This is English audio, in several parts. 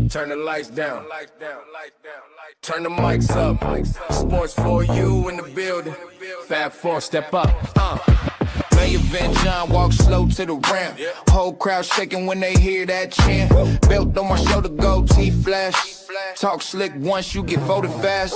Turn the lights down. Turn the mics up. Sports for you in the building. Fab Four, step up. Main event, John walks slow to the ramp. Whole crowd shaking when they hear that chant. Belt on my shoulder, goatee flash. Talk slick once you get voted fast.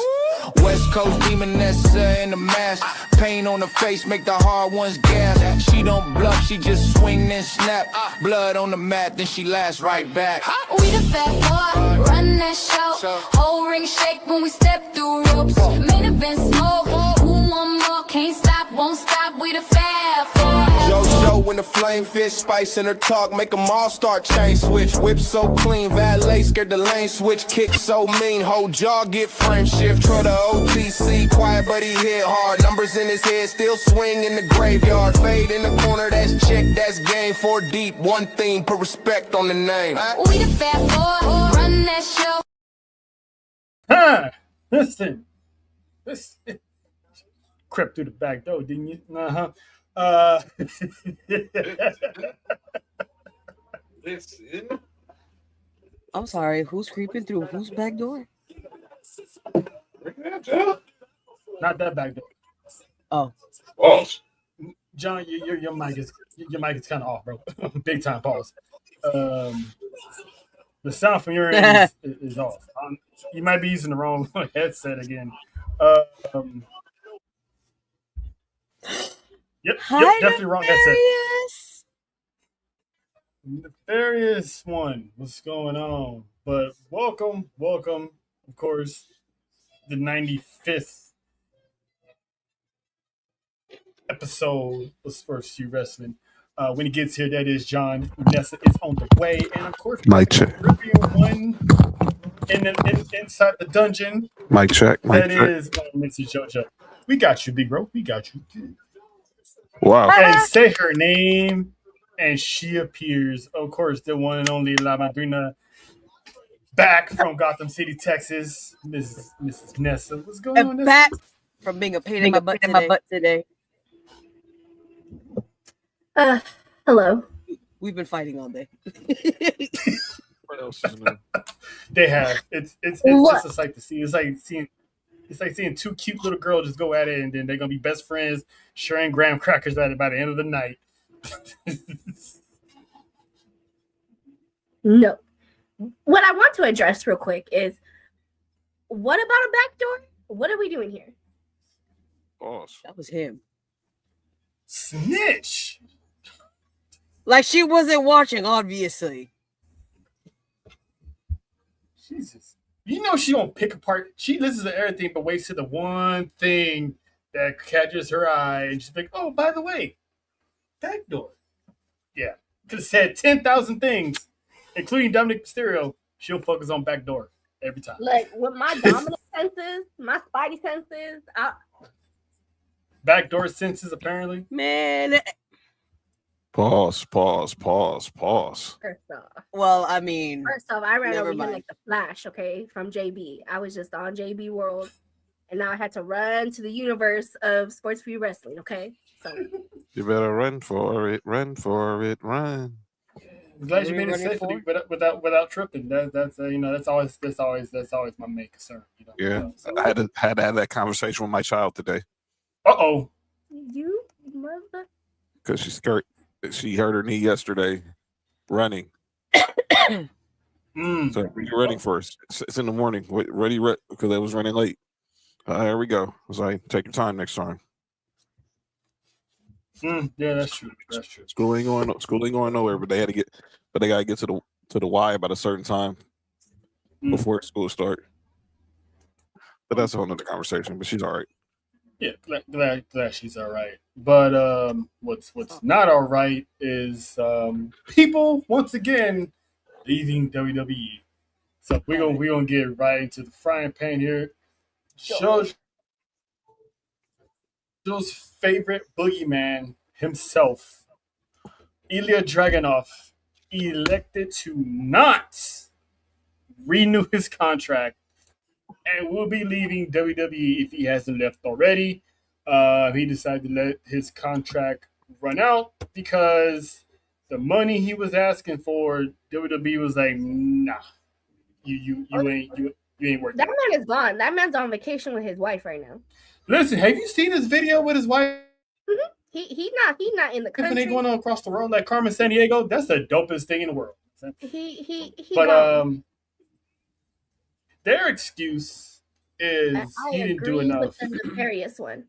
West Coast demon Nessa in the mask. Pain on the face make the hard ones gas. She don't bluff, she just swing and snap. Blood on the mat, then she lasts right back. We the Fab Four, run that show. Whole ring shake when we step through ropes. Main event smoke, who want more? Can't stop, won't stop. We the Fab Four. JoJo when the flame fish, spice in her talk, make them all start chain switch. Whip so clean, valet scared the lane switch. Kick so mean, whole jaw get frame shift. Try the OTC, quiet but he hit hard. Numbers in his head, still swing in the graveyard. Fade in the corner, that's check, that's game. 4 deep, one theme, put respect on the name. We the Fab Four, run that show. Listen. Crept through the back door, didn't you? I'm sorry, who's creeping through whose back door? Not that back door. Oh. John, your mic is kind of off, bro. Big time pause. The sound from your end is off. You might be using the wrong headset again. Yep, definitely wrong headset. Nefarious one. What's going on? But welcome, of course, the 95th episode of S4UWrestling Wrestling. When he gets here, that is John. Nessa is on the way, and of course, Mic check. One inside the dungeon. Mic check. That is Mrs. JoJo. We got you, big bro. We got you. Wow. And say her name, and she appears. Of course, the one and only La Madrina, back from Gotham City, Texas. Mrs. Nessa. What's going on? Back from being a pain in my butt today. Hello. We've been fighting all day. What else is new? They have. It's just a sight to see. It's like seeing two cute little girls just go at it, and then they're gonna be best friends, sharing graham crackers at it by the end of the night. No. What I want to address real quick is, what about a back door? What are we doing here? Boss. That was him. Snitch. Like she wasn't watching, obviously. Jesus. You know she don't pick apart. She listens to everything but waits to the one thing that catches her eye, and she's like, oh, by the way, back door. Yeah. Could have said 10,000 things, including Dominic Mysterio. She'll focus on back door every time. Like, with my dominant senses, my spidey senses, Backdoor senses, apparently. Man. Pause. First off. Well, I mean. First off, I ran never over here mind. like the Flash, okay, from JB. I was just on JB World, and now I had to run to the universe of S4UWrestling Wrestling, okay? So You better run for it. Run for it. Run. I'm glad you What are made we it running safely without tripping. That's that's always my main concern. You know? Yeah. So. I had to have that conversation with my child today Uh-oh. you mother. because she's scared. She hurt her knee yesterday running. So what are you running for? It's in the morning. Ready because I was running late. There we go. I was like, take your time next time. Yeah, that's true. School ain't going nowhere, but they gotta get to the Y by a certain time before school start. But that's a whole nother conversation. But she's all right. Yeah, glad she's all right. But what's not all right is people once again leaving WWE. So we're gonna get right into the frying pan here. JoJo's favorite boogeyman himself, Ilya Dragunov, elected to not renew his contract and will be leaving WWE if he hasn't left already. He decided to let his contract run out because The money he was asking for, WWE was like, nah, you ain't worth That that. man is gone. That man's on vacation with his wife right now. Listen, have you seen his video with his wife He's not in the and they country. going on across the world like Carmen Sandiego? That's the dopest thing in the world. He But gone. their excuse is I he didn't do agree enough. with the nefarious one.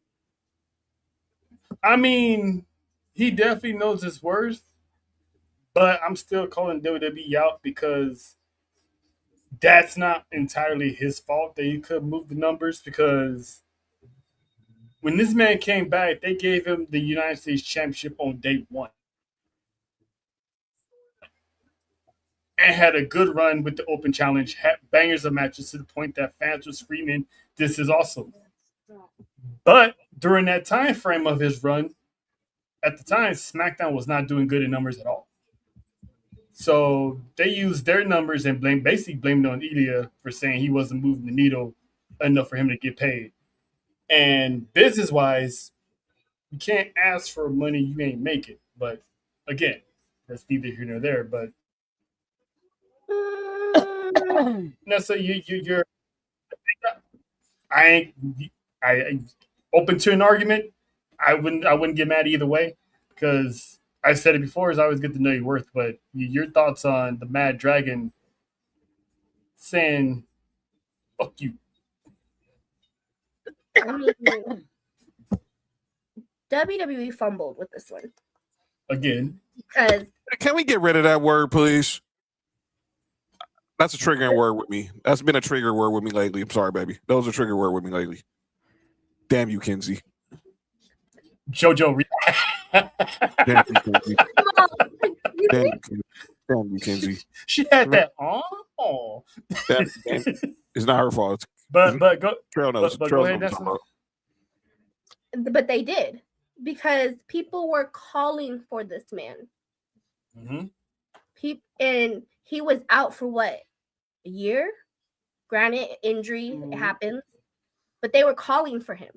I mean, he definitely knows his worth, but I'm still calling WWE out because that's not entirely his fault that he couldn't move the numbers. Because when this man came back, they gave him the United States Championship on day one and had a good run with the Open Challenge, had bangers of matches to the point that fans were screaming, "This is awesome!" But during that time frame of his run, at the time, SmackDown was not doing good in numbers at all. So they used their numbers and basically blamed it on Ilya for saying he wasn't moving the needle enough for him to get paid. And business wise, you can't ask for money you ain't make it. But again, that's neither here nor there. But no, so you're I ain't I open to an argument. I wouldn't get mad either way because I've said it before. Is I always get to know your worth. But your thoughts on the Mad Dragon saying "fuck you"? I mean, WWE fumbled with this one Again, because Can we get rid of that word, please? That's a triggering word with me. That's been a trigger word with me lately. I'm sorry, baby. That was a trigger word with me lately. Damn you, Kenzie. JoJo. Damn you, Kenzie. Damn you, Kenzie. Damn you, Kenzie. She had that. Oh, It's not her fault. but go. Trail knows. But Trail go ahead, knows. Nessa. but they did because people were calling for this man. Mm-hmm. And he was out for what, a year? Granted, injury happens, but they were calling for him,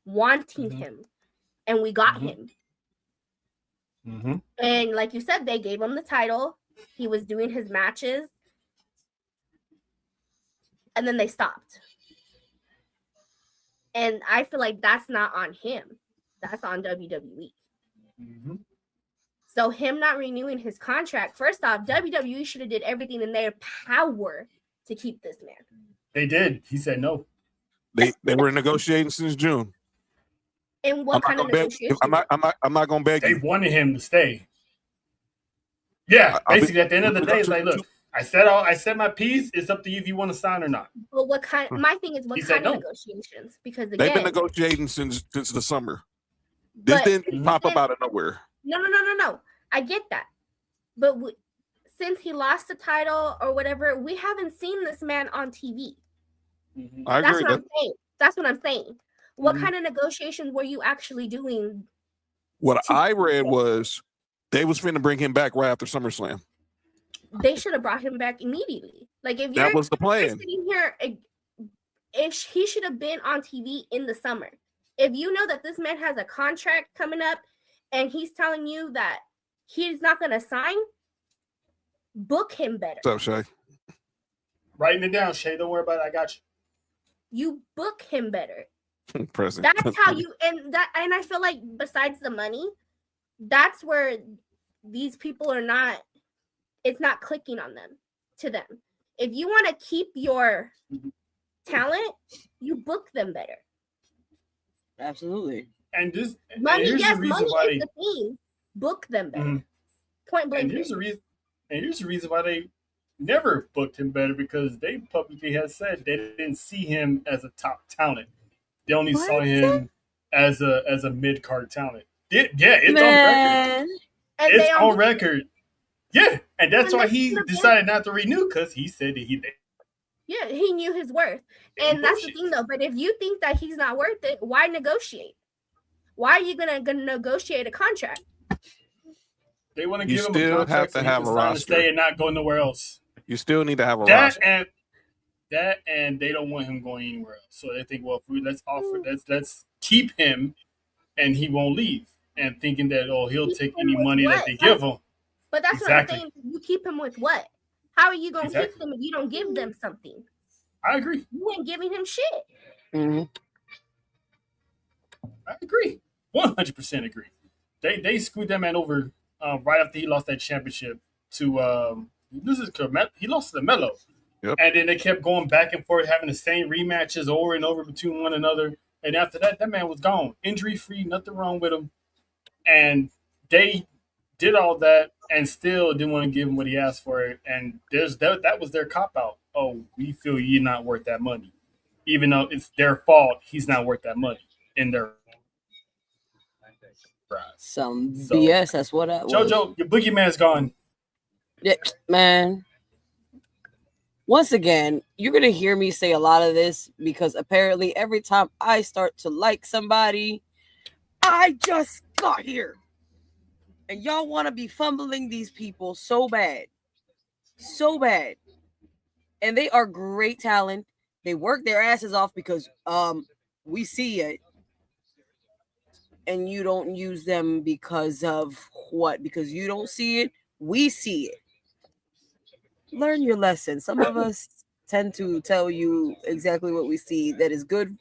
wanting him, and we got him. Mm-hmm. And like you said, they gave him the title. He was doing his matches, and then they stopped. And I feel like that's not on him. That's on WWE. Mm-hmm. So him not renewing his contract, first off, WWE should have did everything in their power to keep this man. They did. He said no. They were negotiating since June. And what kind of negotiation? I'm not gonna beg They you. wanted him to stay. Yeah, basically, at the end of the day, it's like, look, I said my piece. It's up to you if you want to sign or not. But what kind? My thing is, what He said kind of no. negotiations? Because They've been again, negotiating since the summer. This but didn't pop up out of nowhere. No. I get that, but since he lost the title or whatever, we haven't seen this man on TV. I That's agree. what I'm saying. That's what I'm saying. What Mhm. kind of negotiations were you actually doing? What I read was they was finna bring him back right after SummerSlam. They should have brought him back immediately. Like if That was the you're plan. sitting here, if he should have been on TV in the summer. If you know that this man has a contract coming up and he's telling you that he's not going to sign, book him better. What's up, Shay? Writing it down, Shay. Don't worry about it. I got you. You book him better. Present. That's how you and I feel like besides the money, that's where these people are not. It's not clicking on them to them. If you want to keep your talent, you book them better. Absolutely. And this Money, and here's yes, the reason money why is the thing. Book them better. Mhm. Point blank. And here's the reason. And here's the reason why they never booked him better, because they publicly have said they didn't see him as a top talent. They only saw him as a mid card talent. It's on record. Man. And It's they on record. Yeah, and that's And why that's he the decided not to renew, because he said that Yeah, he knew his worth. And that's the thing though. But if you think that he's not worth it, why negotiate? Why are you gonna negotiate a contract? they want to You give him a still contract have to so he have can a sign to roster. stay and not go nowhere else. You still need to have a That roster. and they don't want him going anywhere else. So they think, well, let's keep him, and he won't leave. And thinking that he'll take any money that they give him. But that's what I'm saying. You keep him with what? How are you gonna keep them if you don't give them something? I agree. You ain't giving him shit. Mm-hmm. I agree. 100% agree. They screwed that man over right after he lost that championship to he lost to Melo. Yep. And then they kept going back and forth, having the same rematches over and over between one another. And after that, that man was gone. Injury-free, nothing wrong with him. And they did all that and still didn't want to give him what he asked for. And that was their cop-out. Oh, we feel you're not worth that money. Even though it's their fault, he's not worth that money in their eyes. Some BS, that's what I was. JoJo, your boogeyman's gone. Yeah, man. Once again, you're going to hear me say a lot of this because apparently every time I start to like somebody, I just got here. And y'all want to be fumbling these people so bad. So bad. And they are great talent. They work their asses off because we see it. And you don't use them because of what? Because you don't see it. We see it. Learn your lesson. Some of us tend to tell you exactly what we see that is good,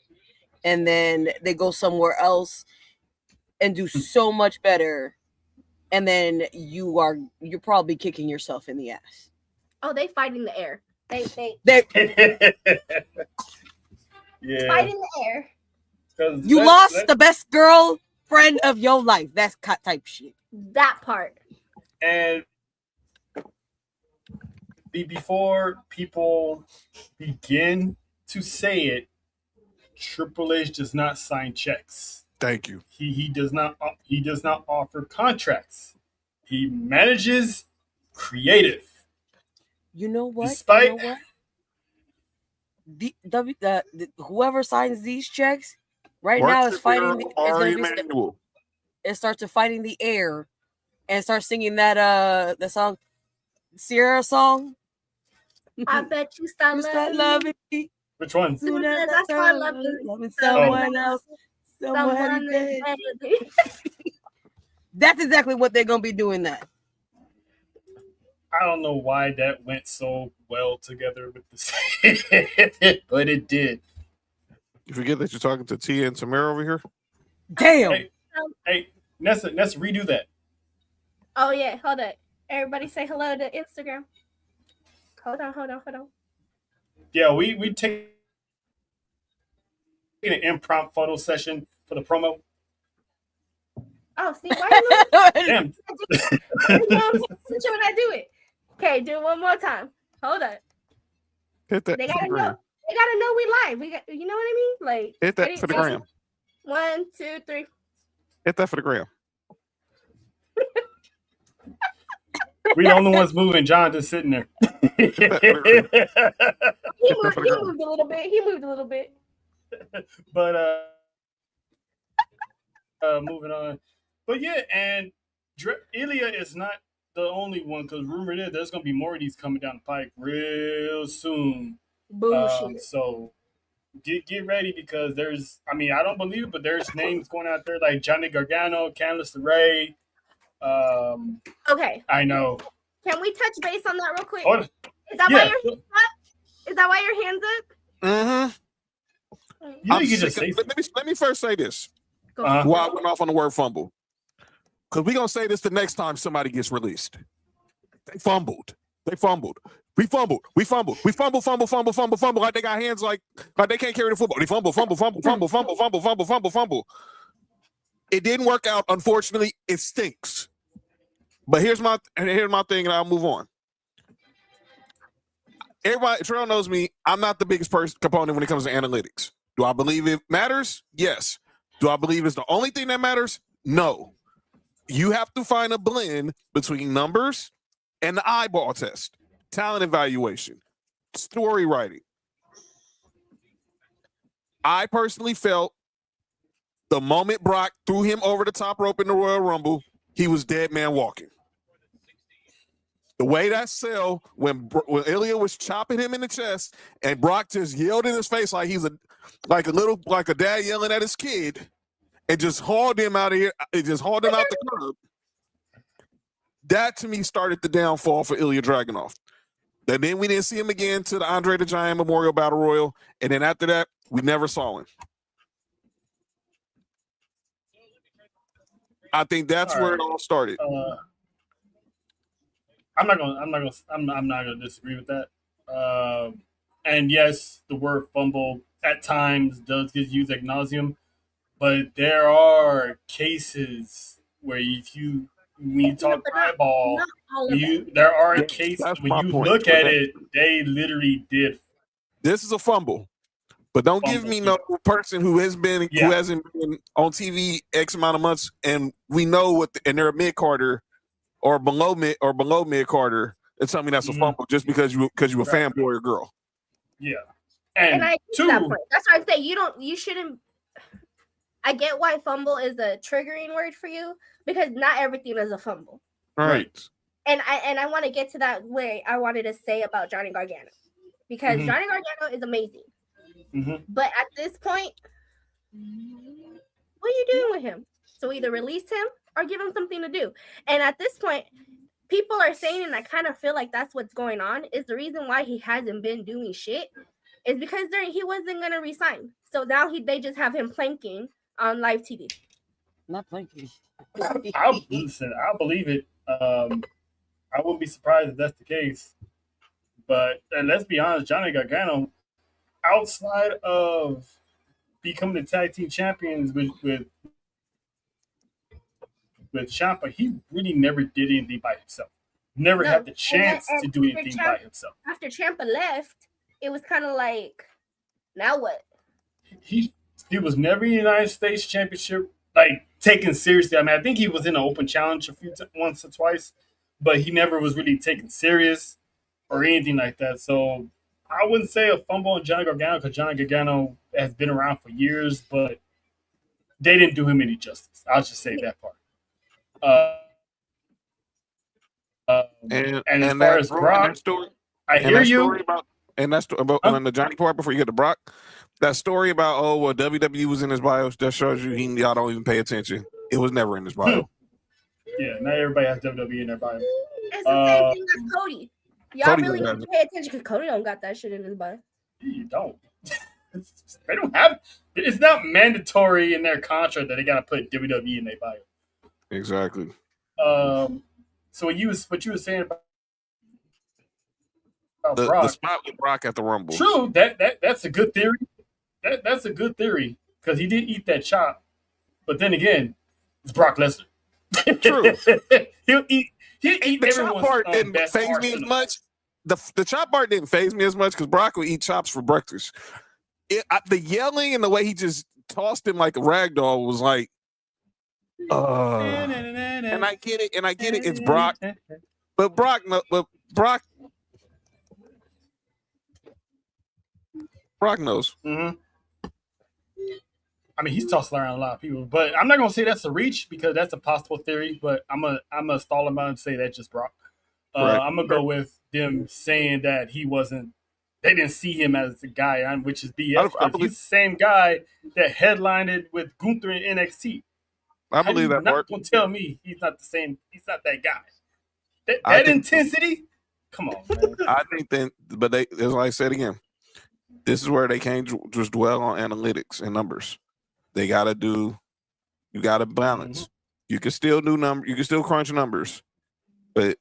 and then they go somewhere else and do so much better, and then you're probably kicking yourself in the ass. Oh, they fight in the air. They Yeah. fight in the air. You lost the best girlfriend of your life. That's type shit. That part. And before people begin to say it, Triple H does not sign checks. Thank you. He does not offer contracts. He manages creative. You know what? Despite whoever signs these checks right now is fighting. It starts to fight in the air and start singing that the song, Sierra song. I bet you start loving me. Which one? Soon as I start loving someone else. Someone That's exactly what they're gonna be doing. That. I don't know why that went so well together with the but it did. You forget that you're talking to Tia and Tamara over here? Damn. Hey, Nessa, redo that. Oh yeah, hold on. Everybody say hello to Instagram. Hold on. Yeah, we take an impromptu photo session for the promo. Oh, see, why you Damn. when I do it. Okay, do it one more time. Hold on. Hit that. They gotta know. They gotta know we live. You know what I mean? Like hit that for the gram. 1, 2, 3. Hit that for the gram. We the only ones moving. John just sitting there. He moved a little bit. But moving on. But yeah, and Ilya is not the only one, because rumored is there's gonna be more of these coming down the pike real soon. Bullshit. So get ready, because there's, I don't believe it, but there's names going out there like Johnny Gargano, Candice LeRae. Okay. I know. Can we touch base on that real quick? Hold on. Is that why your hands up? Is that why your hands up? Mm-hmm. You just say let me first say this. Go Why I went off on the word fumble. Because we're going to say this the next time somebody gets released. They fumbled. We fumbled. Like they got hands like they can't carry the football. They fumble. It didn't work out, unfortunately. It stinks. But here's my thing, and I'll move on. Everybody, Terrell knows me. I'm not the biggest component when it comes to analytics. Do I believe it matters? Yes. Do I believe it's the only thing that matters? No. You have to find a blend between numbers and the eyeball test, talent evaluation, story writing. I personally felt the moment Brock threw him over the top rope in the Royal Rumble, he was dead man walking. The way that sell when Ilya was chopping him in the chest and Brock just yelled in his face like he's like a dad yelling at his kid and just hauled him out of here. It just hauled him out the club. That to me started the downfall for Ilya Dragunov. And then we didn't see him again to the Andre the Giant Memorial Battle Royal. And then after that, we never saw him. I think that's where it all started. I'm not gonna disagree with that. And yes, the word fumble at times does get used ad nauseum, but there are cases where when you talk eyeball, there are cases That's when my you point. look at it, they literally did. This is a fumble. But don't give me no person who hasn't been on TV X amount of months, and we know and they're a mid carder or below mid carder, and tell me that's a fumble just because you a fanboy or girl. Yeah, and I get that point. That's why I say you shouldn't. I get why fumble is a triggering word for you because not everything is a fumble. Right. And I want to get to that way I wanted to say about Johnny Gargano because Johnny Gargano is amazing. But at this point, what are you doing with him? So either release him or give him something to do. And at this point, people are saying, and I kind of feel like that's what's going on, is the reason why he hasn't been doing shit is because he wasn't going to resign. So now they just have him planking on live TV. Not planking. I'll believe it. I wouldn't be surprised if that's the case. But let's be honest, Johnny Gargano, outside of becoming the tag team champions with Ciampa, he really never did anything by himself. Never had the chance to do anything by himself. After Ciampa left, it was kind of like, now what? He was never in the United States Championship like taken seriously. I mean, I think he was in an open challenge once or twice, but he never was really taken serious or anything like that. So I wouldn't say a fumble on Johnny Gargano because Johnny Gargano has been around for years, but they didn't do him any justice. I'll just say that part. And as far as Brock, I hear you. And that's about on the Johnny part before you get to Brock. That story about WWE was in his bio that shows you y'all don't even pay attention. It was never in his bio. Yeah, not everybody has WWE in their bio. It's the same thing as Cody. Y'all really need to pay attention because Cody don't got that shit in his bio. You don't. They don't have. It's not mandatory in their contract that they gotta put WWE in their bio. Exactly. So what you were saying about Brock, the spot with Brock at the Rumble. True. That's a good theory. That's a good theory because he did eat that chop, but then again, it's Brock Lesnar. True. He'll eat the chop part didn't phase me as much. The chop part didn't phase me as much because Brock would eat chops for breakfast. The yelling and the way he just tossed him like a rag doll was like, and I get it, it's Brock, but Brock knows. Mm-hmm. I mean, he's tossing around a lot of people, but I'm not gonna say that's a reach because that's a possible theory. But I'm gonna stall him out and say that's just Brock. Right. I'm gonna go with them saying that they didn't see him as the guy, which is BS. He's the same guy that headlined it with Gunther in NXT. I believe that part. Don't tell me he's not the same. He's not that guy. That intensity. Come on, man. I think then, but as I said again, this is where they can't just dwell on analytics and numbers. You got to balance. Mm-hmm. You can still do you can still crunch numbers, but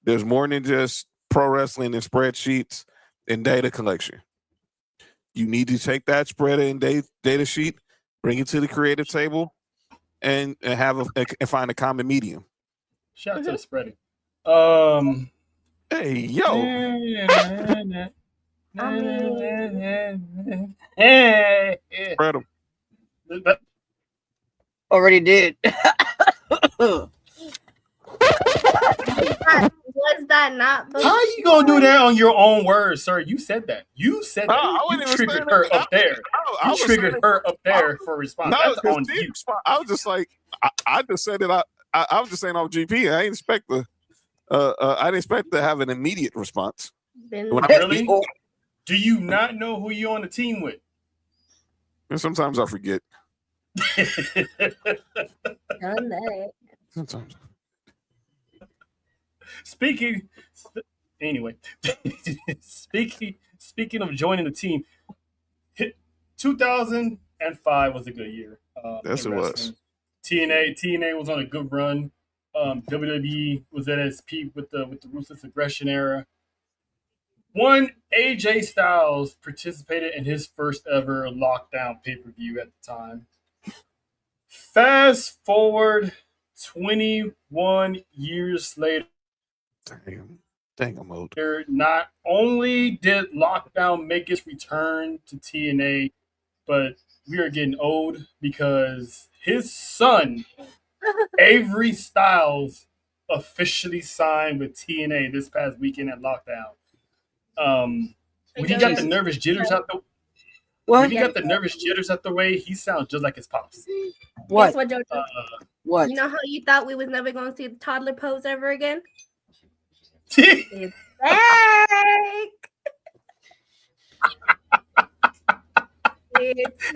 there's more than just pro wrestling and spreadsheets and data collection. You need to take that spread and data sheet, bring it to the creative table, and and find a common medium. Shout out to the spreading. Hey, yo. Spread them. Already did. Was that not? How are you gonna do that on your own words, sir? You said that. You said that. You triggered her up there. You triggered her up there for a response. That's on you. I was just like, I just said it. I was just saying on GP. I didn't expect I didn't expect to have an immediate response. Really? Do you not know who you're on the team with? And sometimes I forget. Done that. Sometimes. speaking. Anyway, speaking of joining the team, 2005 was a good year. Yes, in it was. wrestling. TNA was on a good run. WWE was at its peak with the ruthless aggression era. One AJ Styles participated in his first ever lockdown pay per view at the time. Fast forward 21 years later. Dang, I'm old. Not only did Lockdown make its return to TNA, but we are getting old because his son, Avery Styles, officially signed with TNA this past weekend at Lockdown. When he got the nervous jitters out the What? when he got the nervous jitters out the way, he sounds just like his pops. What? Guess what, JoJo? What? You know how you thought we was never going to see the toddler pose ever again? It's back.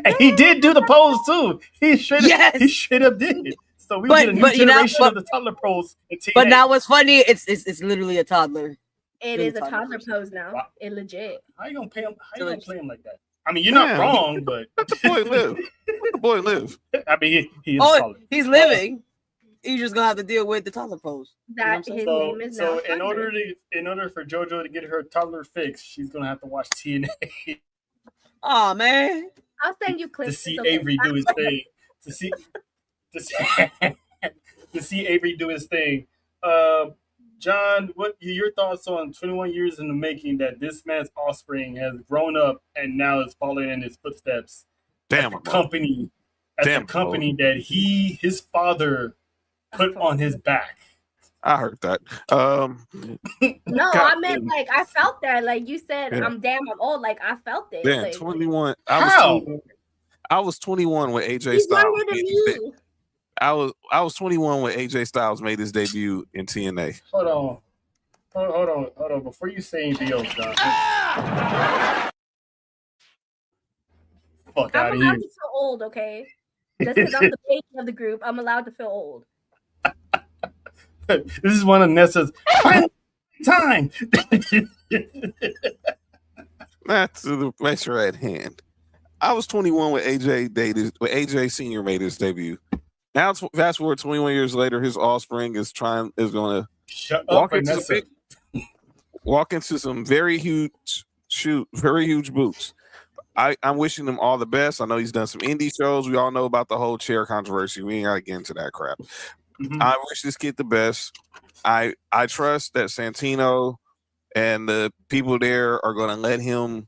And he did do the pose too. He straight up did. So we get a new generation of the toddler pose in TNA. But now what's funny, it's literally a toddler. It is a toddler pose now. Wow. It legit. How you gonna play him? How you gonna play him like that? I mean, you're not wrong, but let the boy live. Let the boy live. I mean, he is taller. He's living. He's just gonna have to deal with the toddler pose. That his name is now. So in order for JoJo to get her toddler fix, she's gonna have to watch TNA. Oh man. I'll send you clips to see Avery do his thing. To see Avery do his thing. John, what are your thoughts on 21 years in the making that this man's offspring has grown up and now is following in his footsteps? Damn, the company that his father put on his back. I heard that. No, I meant like I felt that. Like you said, I'm old. Like I felt it. Damn, like, 21. I was 21 when AJ Styles made his debut. I was 21 when AJ Styles made his debut in TNA. Hold on. Before you say anything else, John. Fuck out of here. I'm allowed to feel old, okay? Just because I'm the baby of the group, I'm allowed to feel old. This is one of Nessa's time. That's the measure at hand. I was 21 when AJ Senior made his debut. Now, fast forward 21 years later, his offspring is going to walk into some very huge boots. I'm wishing him all the best. I know he's done some indie shows. We all know about the whole chair controversy. We ain't got to get into that crap. Mm-hmm. I wish this kid the best. I trust that Santino and the people there are going to let him,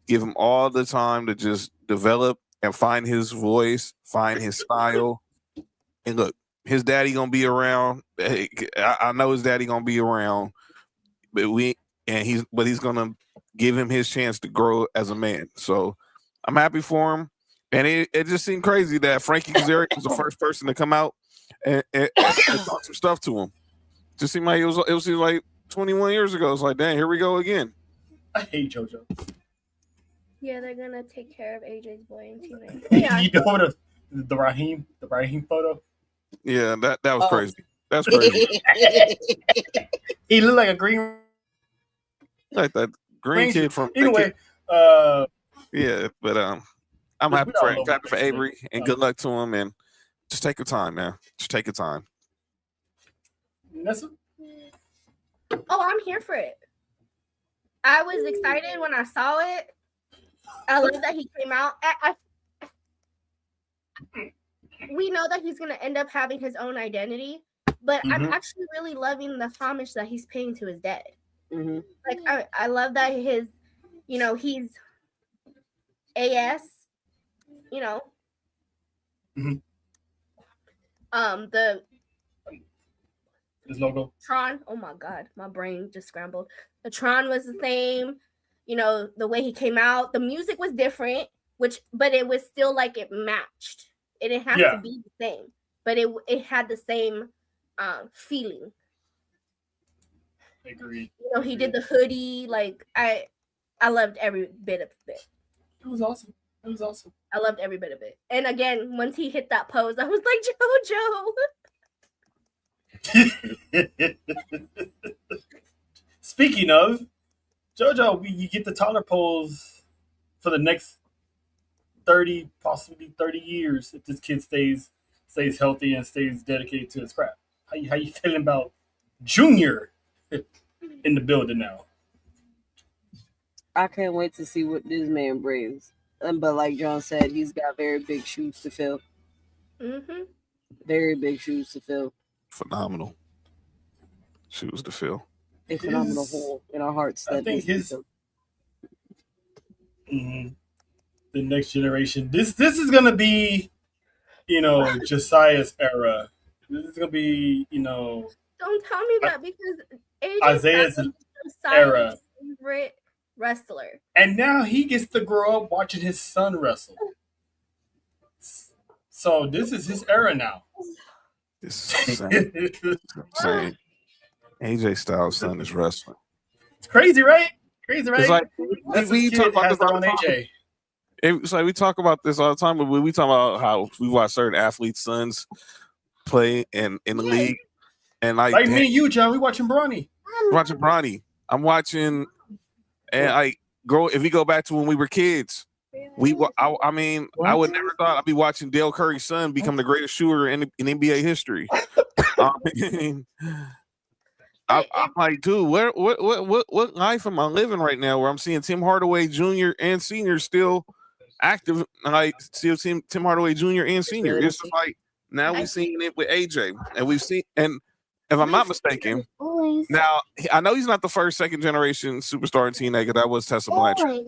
give him all the time to just develop and find his voice, find his style. And look, his daddy gonna be around. I know his daddy gonna be around, but he's gonna give him his chance to grow as a man. So I'm happy for him. And it just seemed crazy that Frankie Kazarian was the first person to come out and talk some stuff to him. Just seemed like it was like 21 years ago. It's like, dang, here we go again. I hate JoJo. Yeah, they're gonna take care of AJ's boy and teammate. Yeah. You know the Raheem photo? Yeah, that was crazy. That's crazy. He looked like a green, like that green kid from. Anyway, yeah, but I'm happy for Avery, and good luck to him. And just take your time, man. Just take your time. Nessa? Oh, I'm here for it. I was excited when I saw it. I love that he came out. We know that he's going to end up having his own identity, but I'm actually really loving the homage that he's paying to his dad. Mm-hmm. Like, I love that he's AS, his logo. Tron. Oh my God, my brain just scrambled. The Tron was the same. The way he came out, the music was different, but it was still like it matched. It didn't have to be the same, but it had the same feeling. Agreed. He did the hoodie. Like I loved every bit of it. It was awesome. I loved every bit of it. And again, once he hit that pose, I was like, JoJo. Speaking of JoJo, you get the taller poles for the next 30, possibly 30 years if this kid stays healthy and stays dedicated to his craft. How you feeling about Junior in the building now? I can't wait to see what this man brings. But like John said, he's got very big shoes to fill. Mm-hmm. Very big shoes to fill. Phenomenal shoes to fill. A phenomenal hole in our hearts. I That think needs to be filled. the next generation. This is gonna be, Josiah's era. This is gonna be, Don't tell me that because AJ Isaiah's Styles is era. Josiah's favorite wrestler. And now he gets to grow up watching his son wrestle. So this is his era now. This is insane. AJ Styles' son is wrestling. It's crazy, right? Crazy, right? It's like This we kid talk about has this all their the own time. AJ. It's like we talk about this all the time, but we talk about how we watch certain athletes' sons play in the league, and Like me and you, John, we watching Brawny. watching Bronny. I'm watching, and if we go back to when we were kids, I mean, I would never thought I'd be watching Dale Curry's son become the greatest shooter in NBA history. I'm like, dude, what life am I living right now? Where I'm seeing Tim Hardaway Jr. and Sr. still active, and I still see Tim Hardaway Jr. and Sr. It's just like now we're seeing it with AJ, and we've seen, and if I'm not mistaken, now I know he's not the first second generation superstar in TNA because that was Tessa Blanchard.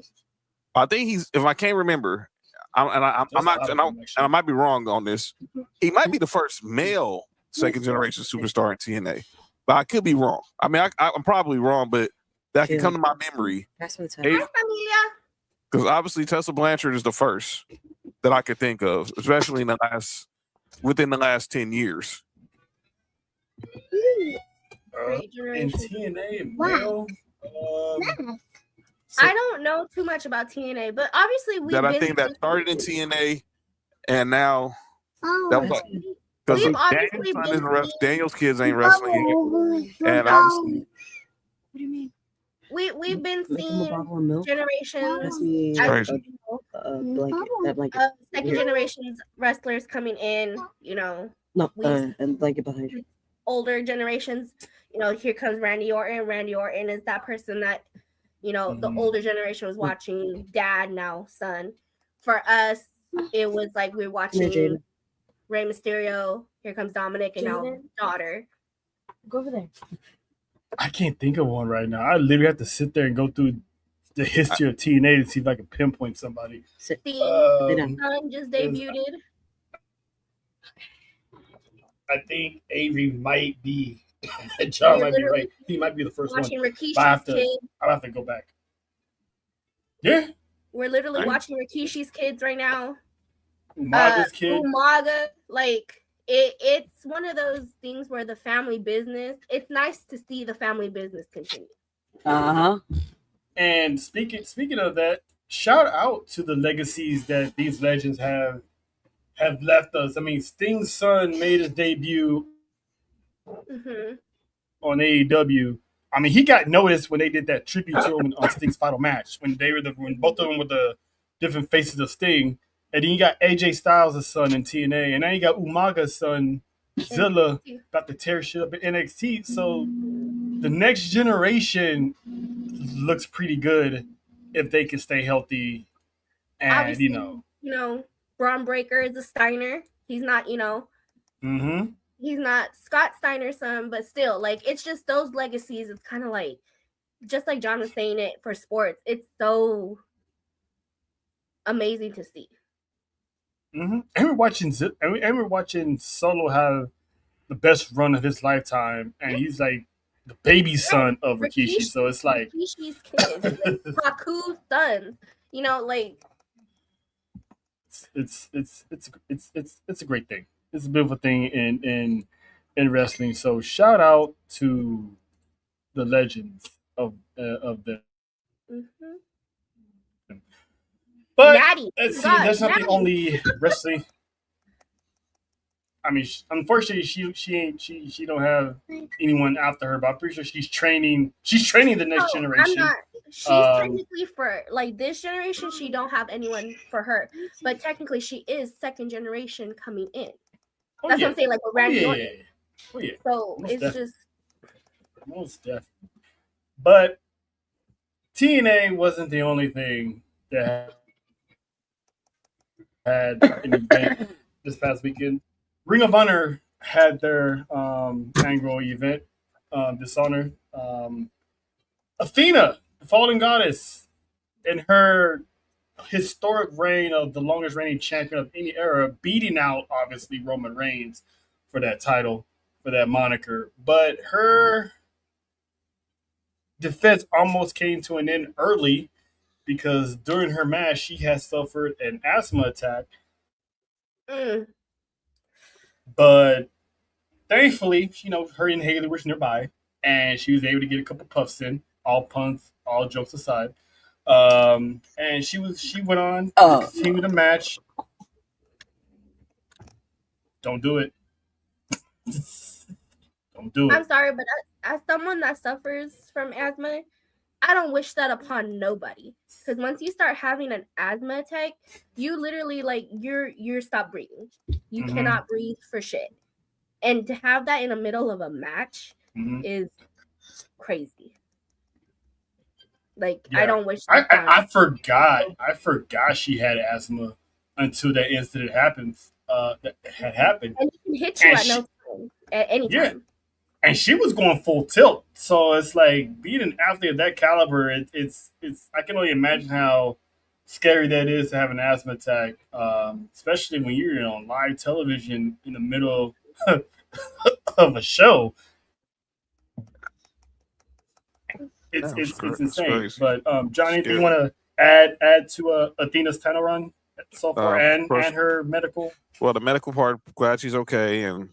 I think he's, if I can't remember, I might be wrong on this. He might be the first male second generation superstar in TNA, but I could be wrong. I mean, I'm probably wrong, but that can come to my memory. Because obviously Tessa Blanchard is the first that I could think of, especially within the last 10 years. In TNA, male. I don't know too much about TNA, but obviously I think that started in TNA, and now that was because Daniel's kids ain't wrestling, and obviously, What do you mean? we've been Like seeing a bottle of milk? generations, That's me. Crazy. That blanket. second generations wrestlers coming in. No, and blanket behind you. Older generations. Here comes Randy Orton. Randy Orton is that person that the older generation was watching, dad, now son. For us, it was like we were watching Rey Mysterio. Here comes Dominic, and now daughter. Go over there. I can't think of one right now. I literally have to sit there and go through the history of TNA to see if I can pinpoint somebody. Son just debuted. I think Avery might be. John might be right. He might be the first one. Watching Rikishi's I'll kids. have to go back. Yeah. We're literally watching Rikishi's kids right now. Umaga's kid. Umaga, like it's one of those things where the family business. It's nice to see the family business continue. And speaking of that, shout out to the legacies that these legends have left us. I mean, Sting's son made his debut on AEW. I mean, he got noticed when they did that tribute to him on Sting's final match when both of them were the different faces of Sting. And then you got AJ Styles' son in TNA, and now you got Umaga's son Zilla about to tear shit up in NXT. So the next generation looks pretty good if they can stay healthy. And obviously, Braun Breaker is a Steiner. He's not, he's not Scott Steiner's son, but still, like, it's just those legacies. It's kind of like, just like John was saying it for sports, it's so amazing to see. And we're watching Solo have the best run of his lifetime, and he's like the baby son of Rikishi. So it's like Rikishi's kids, Haku's sons. Like it's a great thing. It's a beautiful thing in wrestling. So shout out to the legends of the. But Natty. let's see, that's not the only wrestling. I mean, unfortunately, she don't have anyone after her, but I'm pretty sure she's training. She's training the next No, I'm generation. not. She's technically for like this generation. She don't have anyone for her, but technically she is second generation coming in. Oh, That's yeah. what I'm saying. Like with Oh, Randy yeah, Orton. yeah. Oh, yeah. So Most it's definitely. just Most definitely. But TNA wasn't the only thing that had an event this past weekend. Ring of Honor had their annual event, Dishonor. Athena, the fallen goddess, in her historic reign of the longest reigning champion of any era, beating out obviously Roman Reigns for that title, for that moniker. But her defense almost came to an end early because during her match she had suffered an asthma attack. But thankfully, her inhaler was nearby, and she was able to get a couple puffs in. All puns, all jokes aside, and she went on to continue the match. Don't do it. Don't do I'm it. sorry, but as someone that suffers from asthma, I don't wish that upon nobody. Because once you start having an asthma attack, you literally like you're stop breathing. You cannot breathe for shit. And to have that in the middle of a match is crazy. Like Yeah. I don't wish I, that upon I forgot she had asthma until that incident happens. That had happened. and it can hit you And at no time, at any Yeah. time. And she was going full tilt. So it's like being an athlete of that caliber. It's I can only imagine how scary that is to have an asthma attack, especially when you're on live television in the middle of a show. It's insane. But Johnny, anything you want to add to Athena's title run so far and her medical? Well, the medical part, glad she's okay, and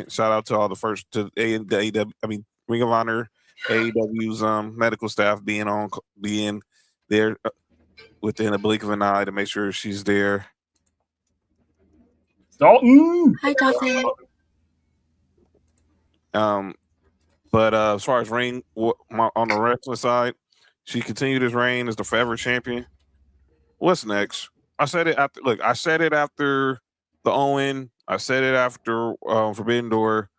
shout out to all the first to AEW. I mean, Ring of Honor, AEW's medical staff being there within a blink of an eye to make sure she's there. Dalton. Hi, Dalton. But as far as reign on the wrestling side, she continued his reign as the forever champion. What's next? I said it after. Look, I said it after the Owen. I said it after Forbidden Door.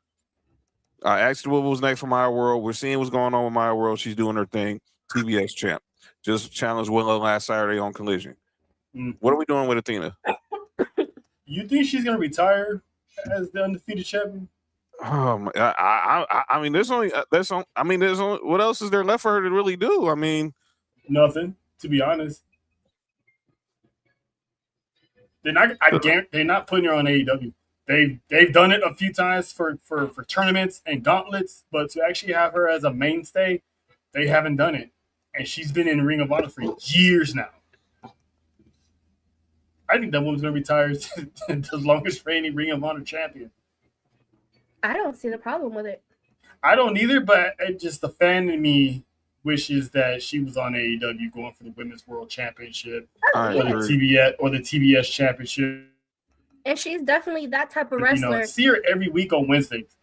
I asked her what was next for My World. We're seeing what's going on with My World. She's doing her thing. TBS champ. Just challenged Willow last Saturday on Collision. What are we doing with Athena? You think she's gonna retire as the undefeated champion? I mean, there's only what else is there left for her to really do? I mean, nothing. To be honest, they're not. They're not putting her on AEW. They've done it a few times for tournaments and gauntlets, but to actually have her as a mainstay, they haven't done it. And she's been in Ring of Honor for years now. I think that woman's gonna retire the longest reigning Ring of Honor champion. I don't see the problem with it. I don't either, but just the fan in me wishes that she was on AEW going for the Women's World Championship or the TBS Championship. And she's definitely that type of wrestler. See her every week on Wednesdays.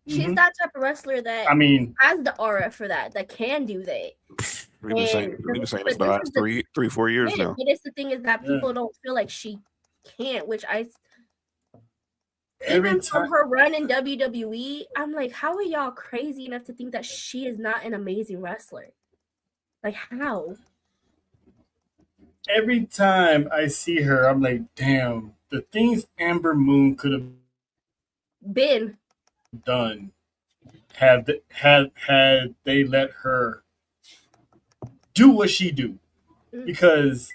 She's that type of wrestler that has the aura for that can do that. We've been saying this the last 3-4 years now. But it's the thing is that people don't feel like she can't, which even from her run in WWE, I'm like, how are y'all crazy enough to think that she is not an amazing wrestler? Like, how? Every time I see her, I'm like, damn, the things Amber Moon could have been done had they let her do what she do. Because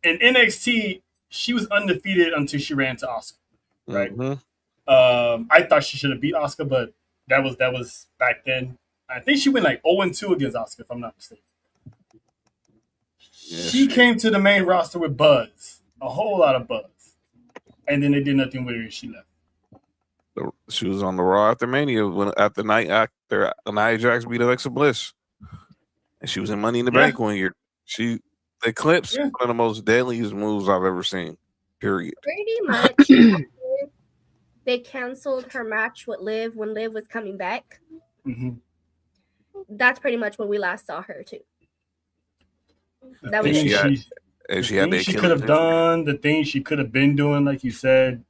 in NXT, she was undefeated until she ran to Asuka. Right. I thought she should have beat Asuka, but that was back then. I think she went like 0-2 against Asuka, if I'm not mistaken. Yes. She came to the main roster with buzz, a whole lot of buzz, and then they did nothing with her. And she left. She was on the Raw after Mania at the night after Nia Jax beat Alexa Bliss, and she was in Money in the Bank one year. She eclipsed one of the most deadliest moves I've ever seen. Period. Pretty much. they canceled her match with Liv when Liv was coming back. Mm-hmm. That's pretty much when we last saw her too. That The was things it. she could have done, the things she could have been doing, like you said,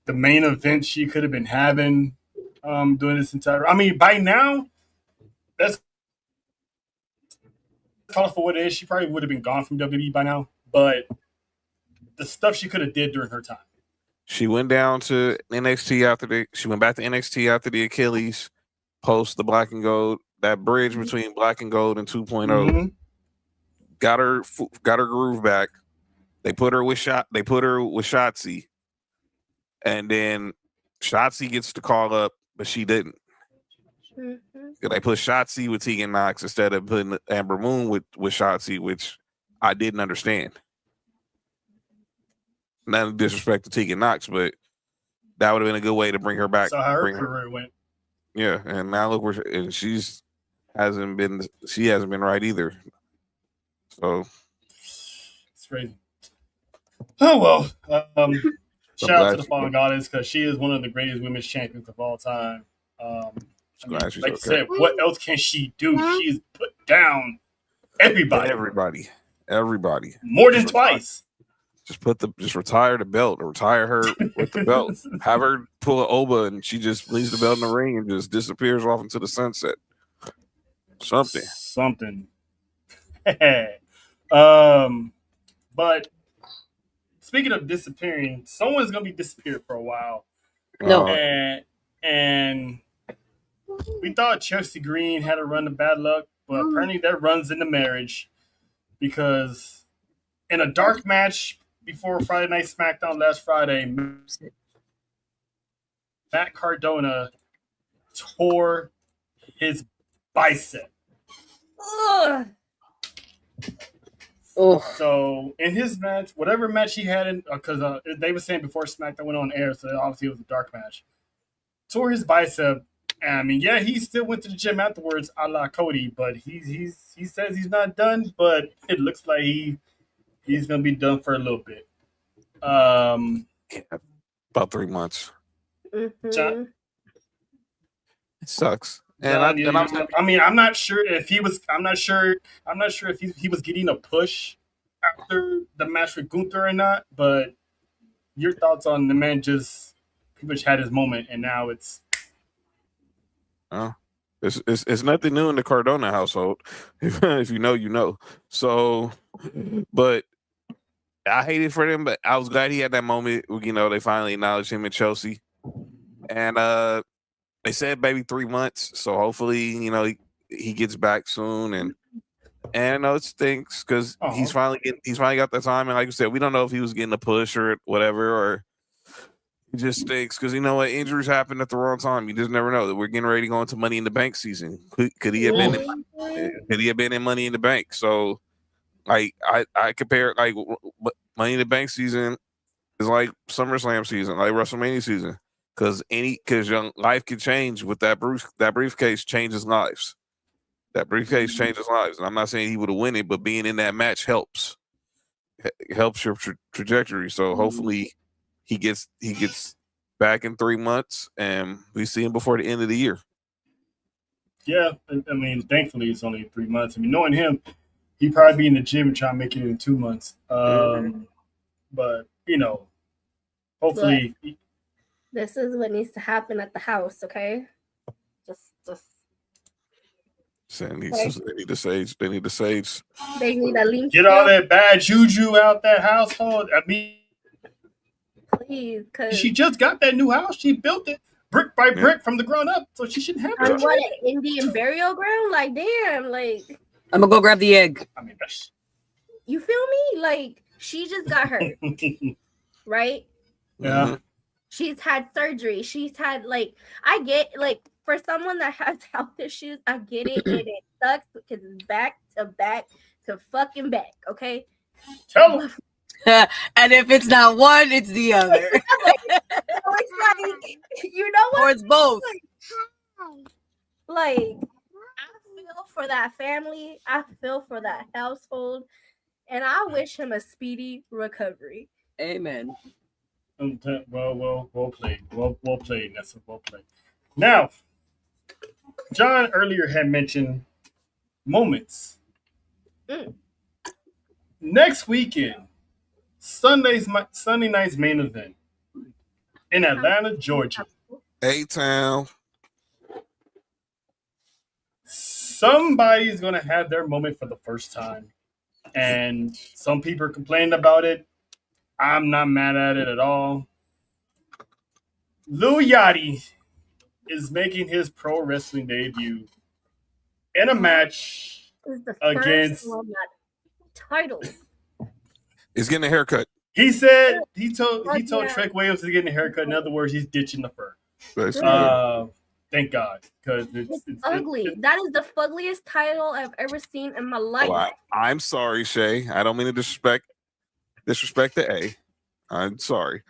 the main event she could have been having during this entire. I mean, by now, that's call it for what it is. She probably would have been gone from WWE by now, but the stuff she could have did during her time. She went down to NXT she went back to NXT after the Achilles, post the Black and Gold, that bridge between Black and Gold and 2.0. Mm-hmm. Got her groove back. They put her with Shotzi, and then Shotzi gets the call up, but she didn't. Mm-hmm. They put Shotzi with Tegan Knox instead of putting Amber Moon with Shotzi, which I didn't understand. Not disrespect to Tegan Knox, but that would have been a good way to bring her back. So how her career went. Yeah, and now look where she hasn't been right either. So it's crazy. Oh well. Shout out to the Fallen Goddess because she is one of the greatest women's champions of all time. Like you said, what else can she do? She's put down everybody. More than twice. Just retire the belt, or retire her with the belt. Have her pull an Oba and she just leaves the belt in the ring and just disappears off into the sunset. Something. But speaking of disappearing, someone's gonna be disappeared for a while. No. And we thought Chelsea Green had a run of bad luck, but apparently that runs into marriage because in a dark match before Friday Night SmackDown last Friday, Matt Cardona tore his bicep. Ugh. So in his match, whatever match he had in, because they were saying before SmackDown went on air, so obviously it was a dark match. Tore his bicep. And I mean, yeah, he still went to the gym afterwards, a la Cody, but he says he's not done, but it looks like he's gonna be done for a little bit. About 3 months. Mm-hmm. John, it sucks. I'm not sure if he was. I'm not sure if he was getting a push after the match with Gunther or not. But your thoughts on the man just pretty much had his moment, and now it's. It's nothing new in the Cardona household. If you know, you know. So, but I hated for them, but I was glad he had that moment. You know, they finally acknowledged him in Chelsea, and they said maybe 3 months. So hopefully, you know, he gets back soon, and I know it stinks because he's finally got that time. And like I said, we don't know if he was getting a push or whatever, or it just stinks because you know what, injuries happen at the wrong time. You just never know. That we're getting ready to go into Money in the Bank season. Could he have been? Could he have been in Money in the Bank? So, like I compare like Money in the Bank season is like SummerSlam season, like WrestleMania season, because young life can change with that briefcase changes lives. That briefcase changes lives, and I'm not saying he would have won it, but being in that match helps your trajectory. So hopefully he gets back in 3 months, and we see him before the end of the year. Yeah, I mean, thankfully it's only 3 months. I mean, knowing him, he'd probably be in the gym and try to make it in 2 months. But you know, hopefully, this is what needs to happen at the house. Okay, just. They need the sage. They need the sage. They need a link. Get all that bad juju out that household. I mean, please, because she just got that new house. She built it brick by brick from the ground up, so she shouldn't have it. On what, an Indian burial ground? Like, damn, like. I'm gonna go grab the egg. I mean, that's. You feel me? Like, she just got hurt, right? Yeah. She's had surgery. She's had, like, I get, like, for someone that has health issues, I get it, and it sucks because it's back to fucking back, okay? Tell them. And if it's not one, it's the other. It's like, you know what? Or it's both. Like, I feel for that family. I feel for that household. And I wish him a speedy recovery. Amen. Well played. Well played, Nessa. Well played. Now, John earlier had mentioned moments. Mm. Next weekend, Sunday night's main event in Atlanta, Georgia. A-Town. Somebody's gonna have their moment for the first time, and some people are complaining about it. I'm not mad at it at all. Lil Yachty is making his pro wrestling debut in a match This is the against. first one that title. Is getting a haircut. He said he told Yeah. Trek Williams to get a haircut. In other words, he's ditching the fur. Basically. Thank God, because It's ugly. That is the fuggliest title I've ever seen in my life. Well, I'm sorry, Shay. I don't mean to disrespect the A. I'm sorry.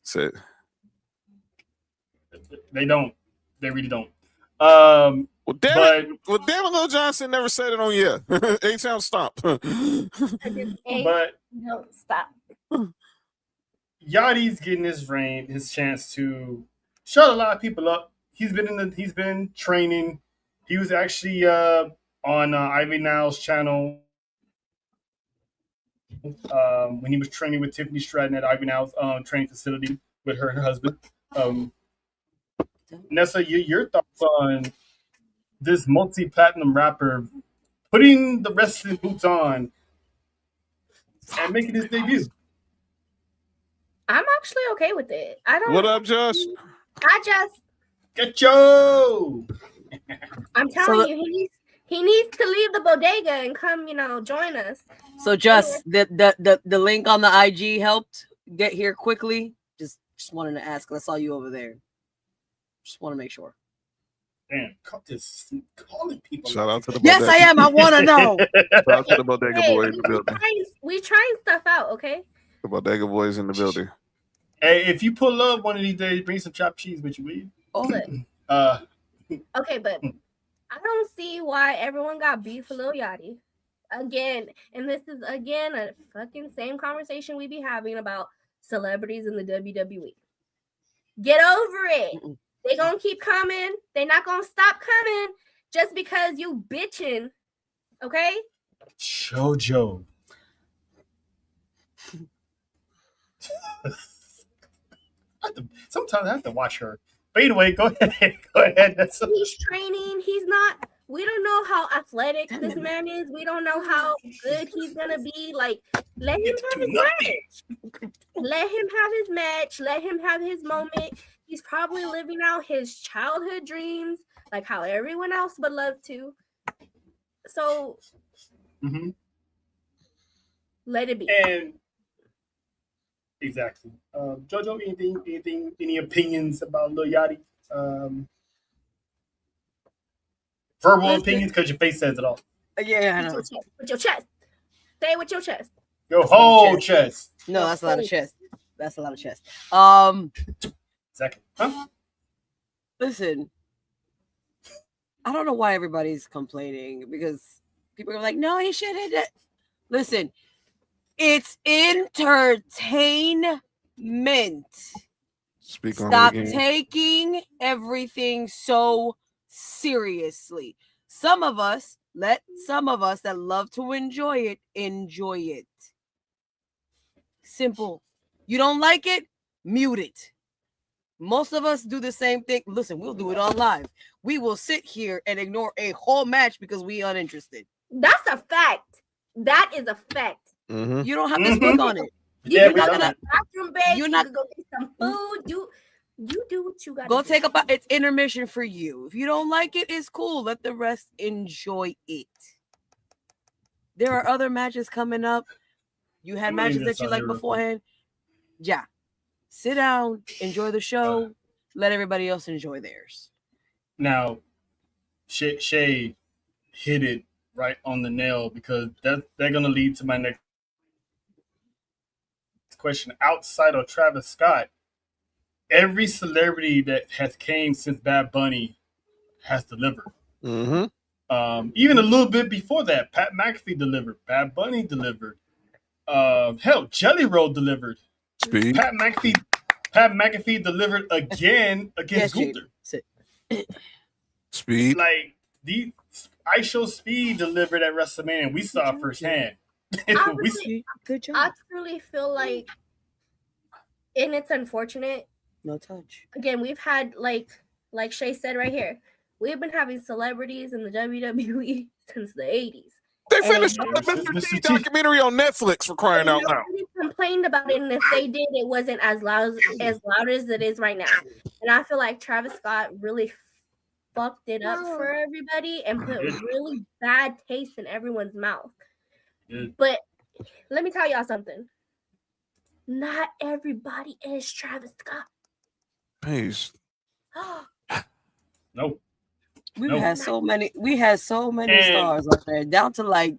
That's it. They don't. They really don't. Well, damn But it. Well, damn it, Lil Johnson never said it on yeah. A-Town stomp. But but don't stop. Yachty's getting his chance to shut a lot of people up. He's been training. He was actually on Ivy Now's channel when he was training with Tiffany Stratton at Ivy Now's training facility with her and her husband. Nessa, your thoughts on this multi-platinum rapper putting the wrestling boots on and making his debut? I'm actually okay with it. I don't. What up, Josh? Get Joe! I'm telling you, he needs to leave the bodega and come, join us. So just the link on the IG helped get here quickly. Just wanted to ask. I saw you over there. Just want to make sure. Damn, calling people. Shout out to the Yes, I am. I want to know. Shout out to the Bodega Boys in the building. We trying stuff out, okay? The Bodega Boys in the building. Hey, if you pull up one of these days, bring some chopped cheese with you, will you? Okay, but I don't see why everyone got beef for Lil Yachty. Again, and this is again a fucking same conversation we be having about celebrities in the WWE. Get over it. They gonna keep coming. They not gonna stop coming just because you bitching. Okay? Jojo. Sometimes I have to watch her. But anyway, go ahead. He's training. He's not. We don't know how athletic this man is. We don't know how good he's gonna be. Like, let him have his match. Let him have his match. Let him have his moment. He's probably living out his childhood dreams, like how everyone else would love to. So, let it be. And exactly, Jojo. Any opinions about Lil Yachty? Verbal opinions, because your face says it all. Yeah, I know. With your chest. Say it with your chest. Your whole chest. No, that's a lot of chest. That's a lot of chest. Exactly. Huh? Listen, I don't know why everybody's complaining because people are like, no, he should have done. Listen, it's entertainment. Stop taking everything so seriously. Some of us that love to enjoy it. Simple. You don't like it? Mute it. Most of us do the same thing. Listen, we'll do it on live. We will sit here and ignore a whole match because we uninterested. That's a fact. That is a fact. Mm-hmm. You don't have to speak on it. Yeah, You're not gonna bathroom break. You're You not can go get some food. You do what you gotta go do. take it's intermission for you. If you don't like it, it's cool. Let the rest enjoy it. There are other matches coming up. You had matches that you like beforehand. Yeah. Sit down, enjoy the show, let everybody else enjoy theirs. Now, Shay hit it right on the nail because they're going to lead to my next question. Outside of Travis Scott, every celebrity that has came since Bad Bunny has delivered. Mm-hmm. Even a little bit before that, Pat McAfee delivered. Bad Bunny delivered. Hell, Jelly Roll delivered. Speed. Pat McAfee delivered again against Yes, Gunther. Sit. Speed. Like I Show Speed delivered at WrestleMania. We saw it firsthand. Honestly, Good job. I truly feel like, and it's unfortunate. No touch. Again, we've had like Shay said right here, we've been having celebrities in the WWE since the 80s. They finished And the Mr. T documentary on Netflix for crying out loud. nobody complained about it, and if they did, it wasn't as loud as it is right now. And I feel like Travis Scott really fucked it up for everybody and put really bad taste in everyone's mouth. But let me tell y'all something. Not everybody is Travis Scott. Peace. Nope. We Nope. had so many. We had so many And- stars up there, down to like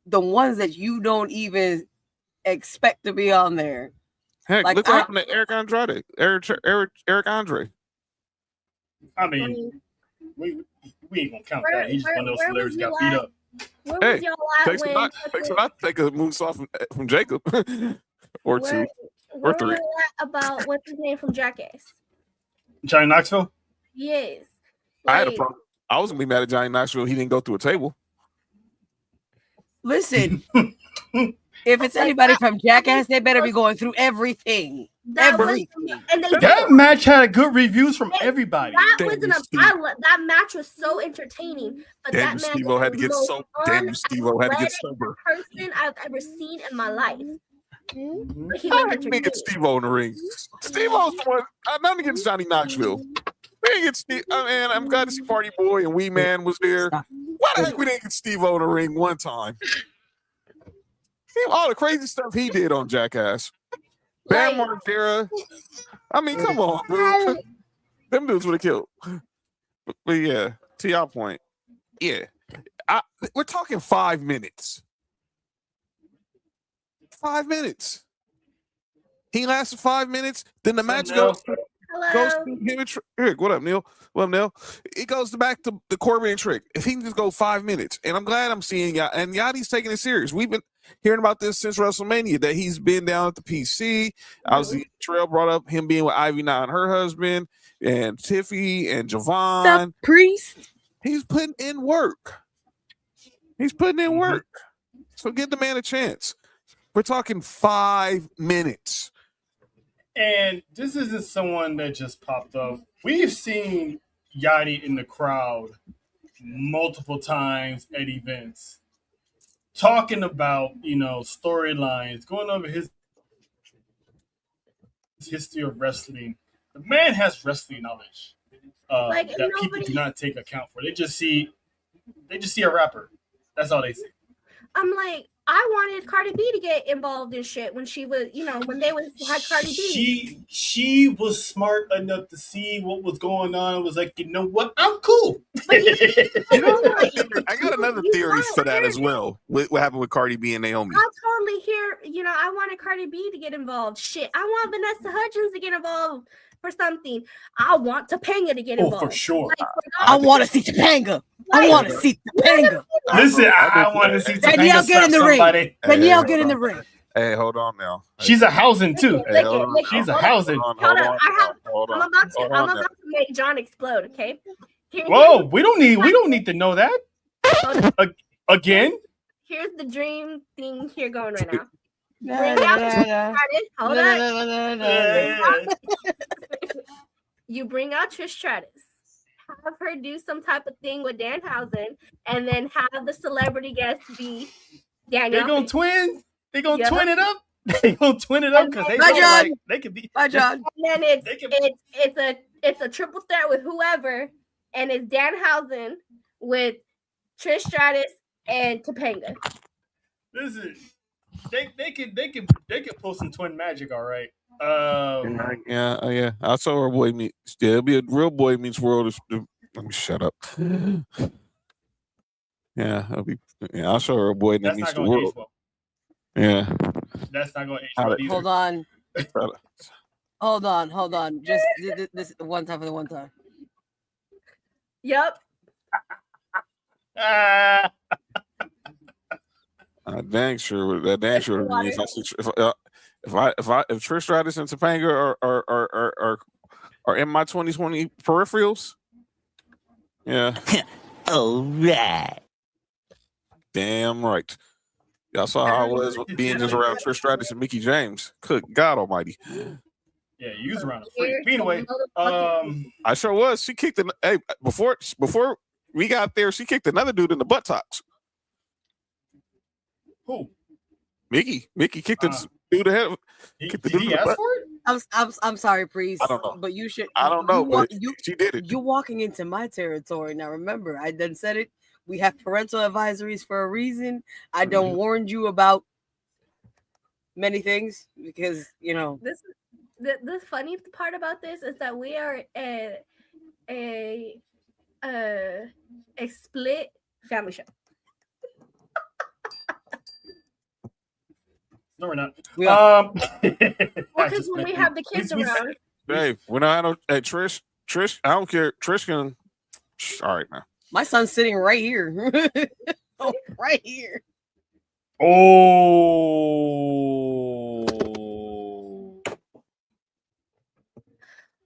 the ones that you don't even expect to be on there. Heck, Like, look what happened to Eric Andrade. Eric Andre. I mean, we ain't gonna count that. He's just one of those where celebrities was got you beat at? up. Where Hey, was y'all at Takes a when lot. Takes a lot to take a moose off from Jacob or where, two. where three. were you at about what's his name from Jackass? Johnny Knoxville. Yes. I had a Like, problem. I was gonna be mad at Johnny Knoxville. He didn't go through a table. Listen, if it's anybody from Jackass, they better be going through everything. that was, Everything. and they That match had good reviews from everybody. that Damn wasn't you, a Steve. that match was so entertaining. But Damn you, that man Steve-O had to is get the most sober. Damn you, Steve-O had to get unathletic sober. person I've ever seen in my life. But he I was had to get entertaining. Steve-O in the ring. Steve-O's the one. Nothing against Johnny Knoxville. We didn't get Steve. Man, I'm glad to see Party Boy and Wee Man was there. Stop. Why the heck we didn't get Steve-O in the ring one time? See all the crazy stuff he did on Jackass. Bam Like, Margera. I mean, come on, dude. Them dudes would have killed. But yeah, to your point, yeah. We're talking 5 minutes. 5 minutes. He lasted 5 minutes. Then the match goes to hello. him and Trick. What up, Neil? What up, Neil? It goes back to the Corbin and Trick. If he can just go 5 minutes, and I'm glad I'm seeing and Yachty's taking it serious. We've been hearing about this since WrestleMania, that he's been down at the PC. Obviously, Terrell brought up him being with Ivy now and her husband, and Tiffy and Javon. Priest. He's putting in work. He's putting in work. So give the man a chance. We're talking 5 minutes. And this isn't someone that just popped up. We've seen Yachty in the crowd multiple times at events, talking about, storylines, going over his history of wrestling. The man has wrestling knowledge Like, that people do not take account for. They just see a rapper. That's all they see. I'm like, I wanted Cardi B to get involved in shit when she was, when they had Cardi B. She was smart enough to see what was going on. Was like, you know what? I'm cool. But I got another theory for that as well. What happened with Cardi B and Naomi? I totally hear, I wanted Cardi B to get involved. Shit, I want Vanessa Hudgens to get involved for something. I want Topanga to get involved. For sure. Like, I want to see Topanga. I want to see Topanga. Listen, I want to see Danielle Topanga get in the ring. somebody. Danielle, get in the ring. Hey, hold on now. She's a housing too. Hey, hold on. She's a housing. Hold Hold on. on, I'm about to make John explode. Okay. Whoa, we don't need to know that. Again? Here's the dream thing here going right now. Bring out Trish Stratus. Hold on. You bring out Trish Stratus. Have her do some type of thing with Danhausen, and then have the celebrity guest be Daniel. They gonna twin? They gonna Yeah. twin it up? They gonna twin it up because they Bye, look John. like they could be. Bye, John. And then They can- it's a triple threat with whoever, and it's Danhausen with Trish Stratus and Topanga. Listen, they can pull some twin magic, all right. Yeah. I saw her boy meet. Yeah, it'll be a real boy meets world. Let me shut up. Yeah, I saw her boy that That's meets not the gonna age world. well. Yeah. That's not gonna age How well to- either. Hold on. Just this one time for the one time. Yep. Ah, Dang sure. That dang sure. If If Trish Stratus and Topanga are in my 2020 peripherals, yeah. All right. Damn right. Y'all saw how I was being just around Trish Stratus and Mickey James. Good God Almighty. Yeah, you was around a freak. But anyway, I sure was. She kicked before we got there. She kicked another dude in the buttocks. who? Mickey kicked the dude ahead. Did he ask for it? I'm sorry, Priest. I don't know. But you should. I don't know, but you she did it. You're walking into my territory now. Remember, I done said it. We have parental advisories for a reason. I don't warned you about many things because The funny part about this is that we are a split family show. No, we're not. We are. Because when we have the kids around, Hey, when I know, hey Trish, I don't care. Trish can. All right, now. My son's sitting right here. Right here. Oh.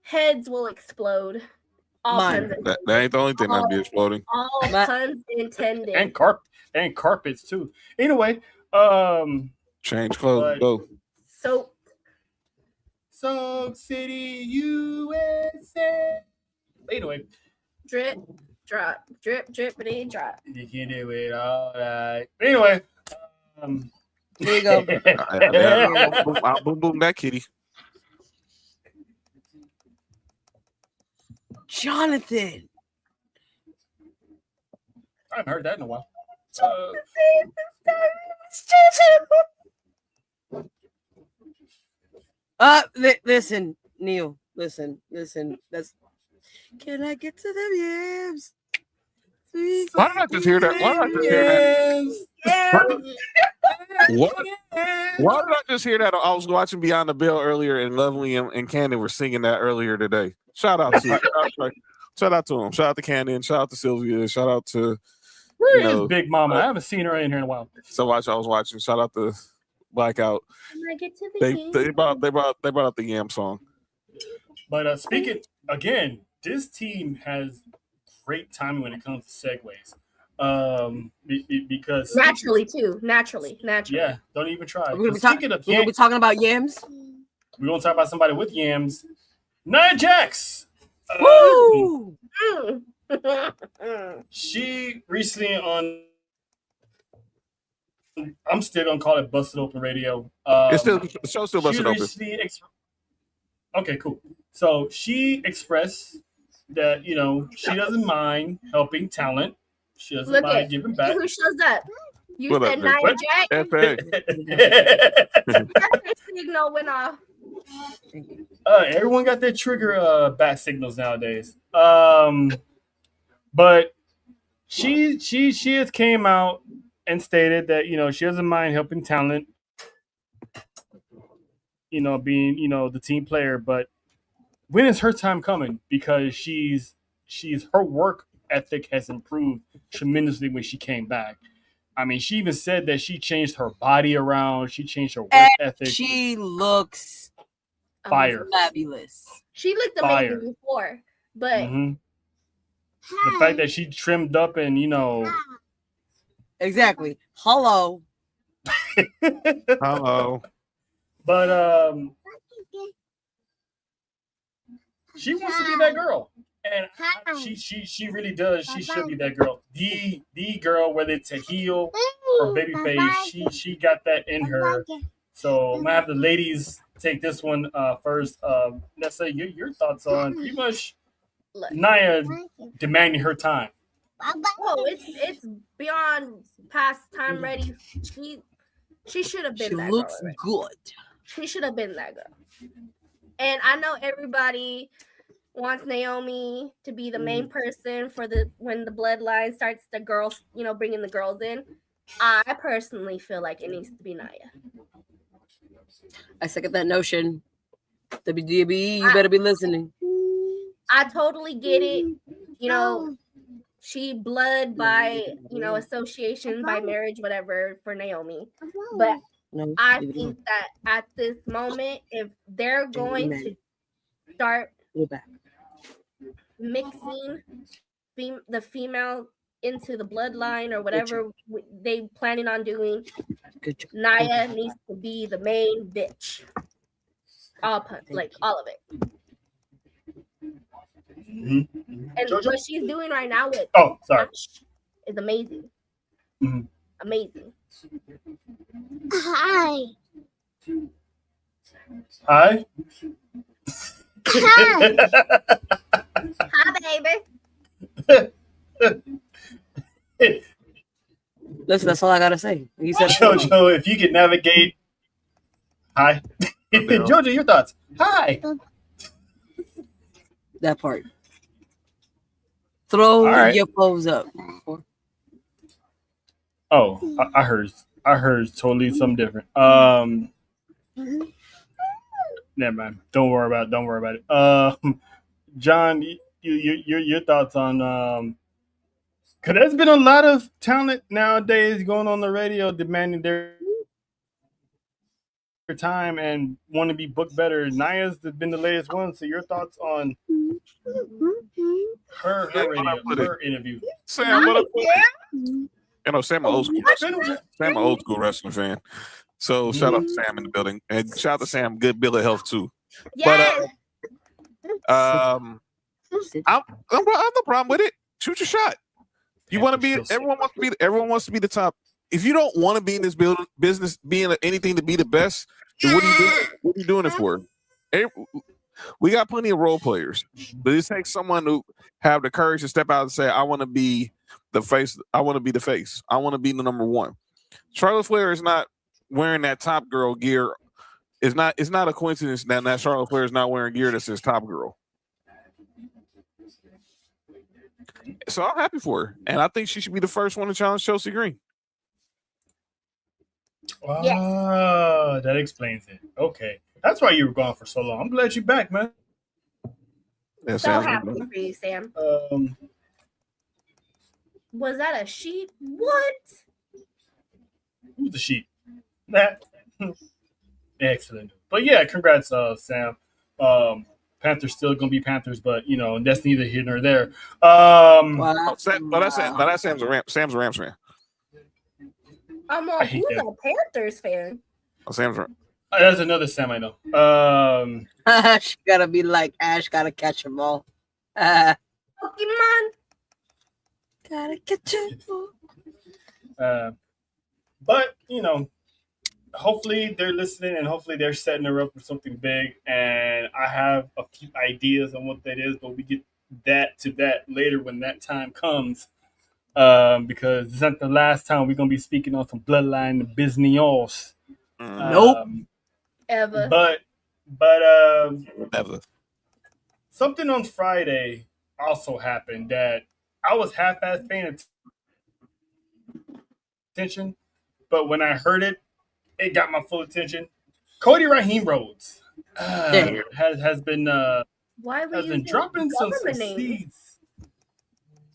heads will explode. All Mine. puns That ain't the only thing that'd be exploding. all My- puns intended. and carpets too. Anyway, Change clothes, But- go. So Soak City, USA. Anyway, drip, drop, drip, drippity, drop. you can do it all right. Anyway, There you go. I'll boom boom that kitty. Jonathan. I haven't heard that in a while. Listen, Neil. Listen. That's. Can I get to them yams? Why did I just hear that? Why did I just hear that? What? Why did I just hear that? I was watching Beyond the Bell earlier, and Lovely and Candy were singing that earlier today. Shout out to them. Shout out to Candy, and shout out to Sylvia. Shout out to Where is Big Mama? I haven't seen her in here in a while. I was watching. Shout out to Blackout. Can I get to the They brought up the Yam song. But speaking again, this team has great timing when it comes to segues. Because naturally too. Naturally. yeah, don't even try. We're gonna Speaking of be talking about yams. we're gonna talk about somebody with yams. Nia Jax. Woo! She recently on. I'm still gonna call it Busted Open Radio. The show's still busted open. Okay, cool. So she expressed that she doesn't mind helping talent. She doesn't Look mind at giving back. who shows up. You What said up, Nia what? Jax. FA. That signal went off. Everyone got their trigger bat signals nowadays. But she has came out and stated that she doesn't mind helping talent, being the team player. But when is her time coming? Because she's her work ethic has improved tremendously when she came back. I mean, she even said that she changed her body around. She changed her work ethic. She looks Fire. fabulous. She looked Fire. amazing before, but Mhm. The fact that she trimmed up and Exactly. Hello. Hello. but she wants to be that girl, and she really does. She should be that girl. The girl, whether it's a heel or babyface, she got that in her. So I'm gonna have the ladies take this one first. Let's say your thoughts on pretty much look. Nia demanding her time. Oh, it's beyond past time ready. She should have been She that looks girl. Already. good. She should have been that girl. And I know everybody wants Naomi to be the main person for when the bloodline starts, the girls, bringing the girls in. I personally feel like it needs to be Nia. I second that notion. WDB, you better be listening. I totally get it. She blood by, association, by marriage, whatever, for Naomi. But No, I leave it think alone. that at this moment, if they're going Amen. to start Go back. mixing the female into the bloodline or whatever they planning on doing, Good job. Naya needs to be the main bitch. All of it. Mhm. And Jojo? what she's doing right now with Oh, sorry. Ash is amazing. Mhm. Amazing. Hi. Hi. Hi, baby. Listen, that's all I gotta say. You said it. Jojo, if you could navigate. Hi. Okay. Jojo, your thoughts. Hi. That part. Throw All right. your foes up. Oh, I heard totally something different. Never mind. Don't worry about it. John, your thoughts on because there's been a lot of talent nowadays going on the radio demanding their time and want to be booked better. Naya's been the latest one. So your thoughts on her interview? Sam, what up? Yeah. You know, Sam, an old school wrestling fan. So shout out to Sam in the building, and shout out to Sam, good bill of health too. Yes. I'm no problem with it. Shoot your shot. You want to be? Everyone wants to be the top. If you don't want to be in this business, being anything to be the best, then what are you doing? What are you doing it for? We got plenty of role players, but it takes someone to have the courage to step out and say, "I want to be the face. I want to be the face. I want to be the number one." Charlotte Flair is not wearing that top girl gear. It's not a coincidence that Charlotte Flair is not wearing gear that says top girl. So I'm happy for her, and I think she should be the first one to challenge Chelsea Green. Oh, that explains it. Okay, that's why you were gone for so long. I'm glad you're back, man. Yeah, So happy for you, Sam. Was that a sheep? What? Who's the sheep? That excellent. But yeah, congrats, Sam. Panthers still gonna be Panthers, but you know that's neither here nor there. That's Sam's a Rams fan. I'm I on hate who's that. a Panthers fan? Sam's Rams. That's another Sam I know. She gotta be like Ash, gotta catch them all. Pokemon. Gotta catch them. But you know, hopefully they're listening and hopefully they're setting her up for something big. And I have a few ideas on what that is, but we get that later when that time comes. Because it's not the last time we're gonna be speaking on some bloodline business. Nope. Ever. But Never. something on Friday also happened that I was half-ass paying attention, but when I heard it, it got my full attention. Cody Raheem Rhodes has been Why were has you been dropping some government names? seeds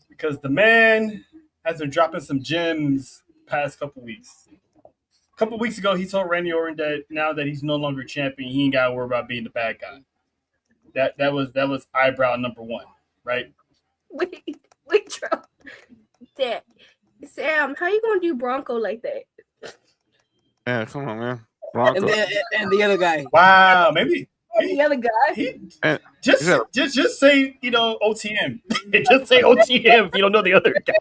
because the man has been dropping some gems past couple weeks. A couple weeks ago, he told Randy Orton that now that he's no longer champion, he ain't got to worry about being the bad guy. That was eyebrow number one, right? Wait, Trump. That Sam, how you gonna do Bronco like that? Yeah, come on, man. And the other guy. Wow, maybe The other guy. just say OTM. Just say OTM if you don't know the other guy.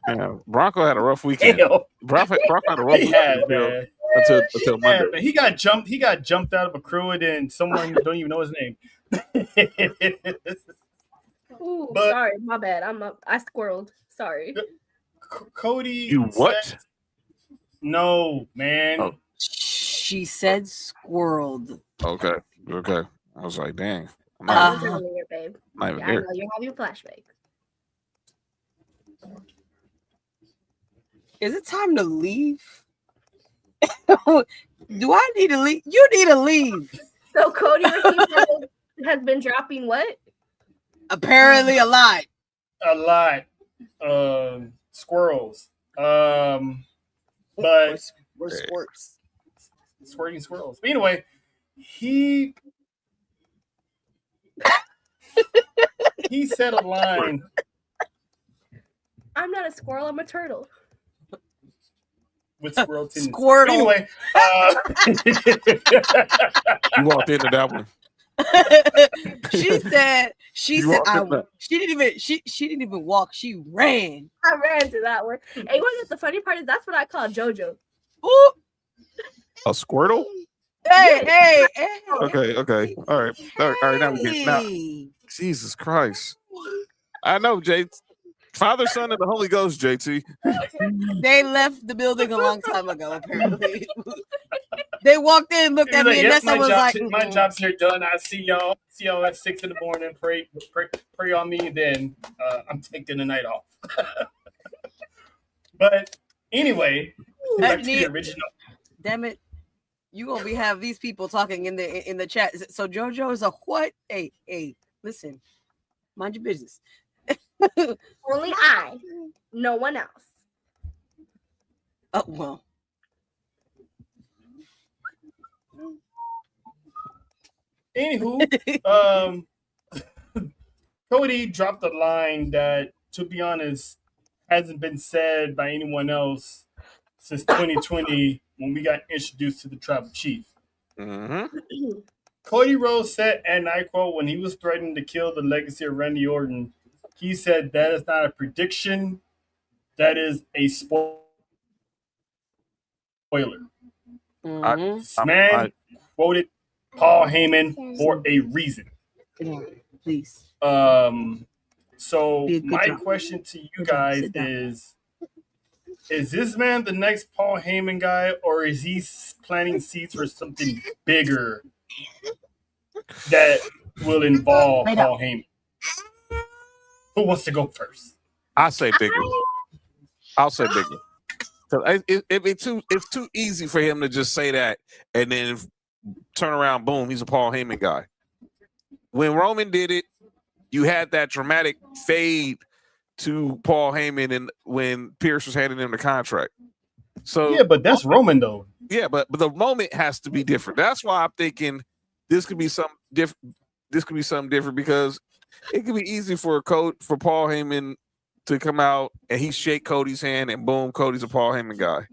Yeah, Bronco had a rough weekend. Bronco had a rough weekend until Monday. Man, he got jumped out of a crew and then someone don't even know his name. Ooh, But- sorry, my bad. I squirreled. Sorry. Cody. You what? No, man. Oh. She said squirreled. Okay. I was like, dang. I'm I not, was earlier, babe. not even Yeah, I there. know you're having flashbacks. Is it time to leave? Do I need to leave? You need to leave. So Cody has been dropping what? Apparently a lot. A lot. Squirrels. But We're squirts. squirting squirrels. But anyway, he said a line. I'm not a squirrel. I'm a turtle. With squirrel tendencies. Squirtle. Anyway, You walked into that one. she said You walked in that. she didn't even walk, she ran. I ran to that one. And you want to get the funny part is that's what I call JoJo. Ooh, A Squirtle? hey. Okay. All right. Now we get now. Hey. Jesus Christ. I know, Jay. Father, Son, and the Holy Ghost, JT. They left the building a long time ago, apparently. They walked in, looked at like, me, and yep, Nessa was like, my job's here done. I see y'all at 6 a.m. Pray on me. Then I'm taking the night off. But anyway, back to the original. damn it, you gonna be have these people talking in the chat. So JoJo is a what? Hey, listen, mind your business. Only I, no one else. Oh well. Anywho, Cody dropped a line that, to be honest, hasn't been said by anyone else since 2020 when we got introduced to the Tribal Chief. Mm-hmm. Cody Rhodes said, and I quote, when he was threatening to kill the legacy of Randy Orton, he said, that is not a prediction, that is a spoiler. Mhm. This man quoted Paul Heyman for a reason. Please. So Be a good my job. question to you Good job. guys Sit down. is this man the next Paul Heyman guy, or is he planting seeds for something bigger that will involve Lay Paul Heyman? Who wants to go first? I say bigger. I'll say bigger. It's too easy for him to just say that and then turn around, boom, he's a Paul Heyman guy. When Roman did it, you had that dramatic fade to Paul Heyman and when Pierce was handing him the contract. So Yeah, but that's Roman though. yeah, but the moment has to be different. That's why I'm thinking this could be something different. This could be something different because it could be easy for Paul Heyman to come out and he shake Cody's hand and boom, Cody's a Paul Heyman guy.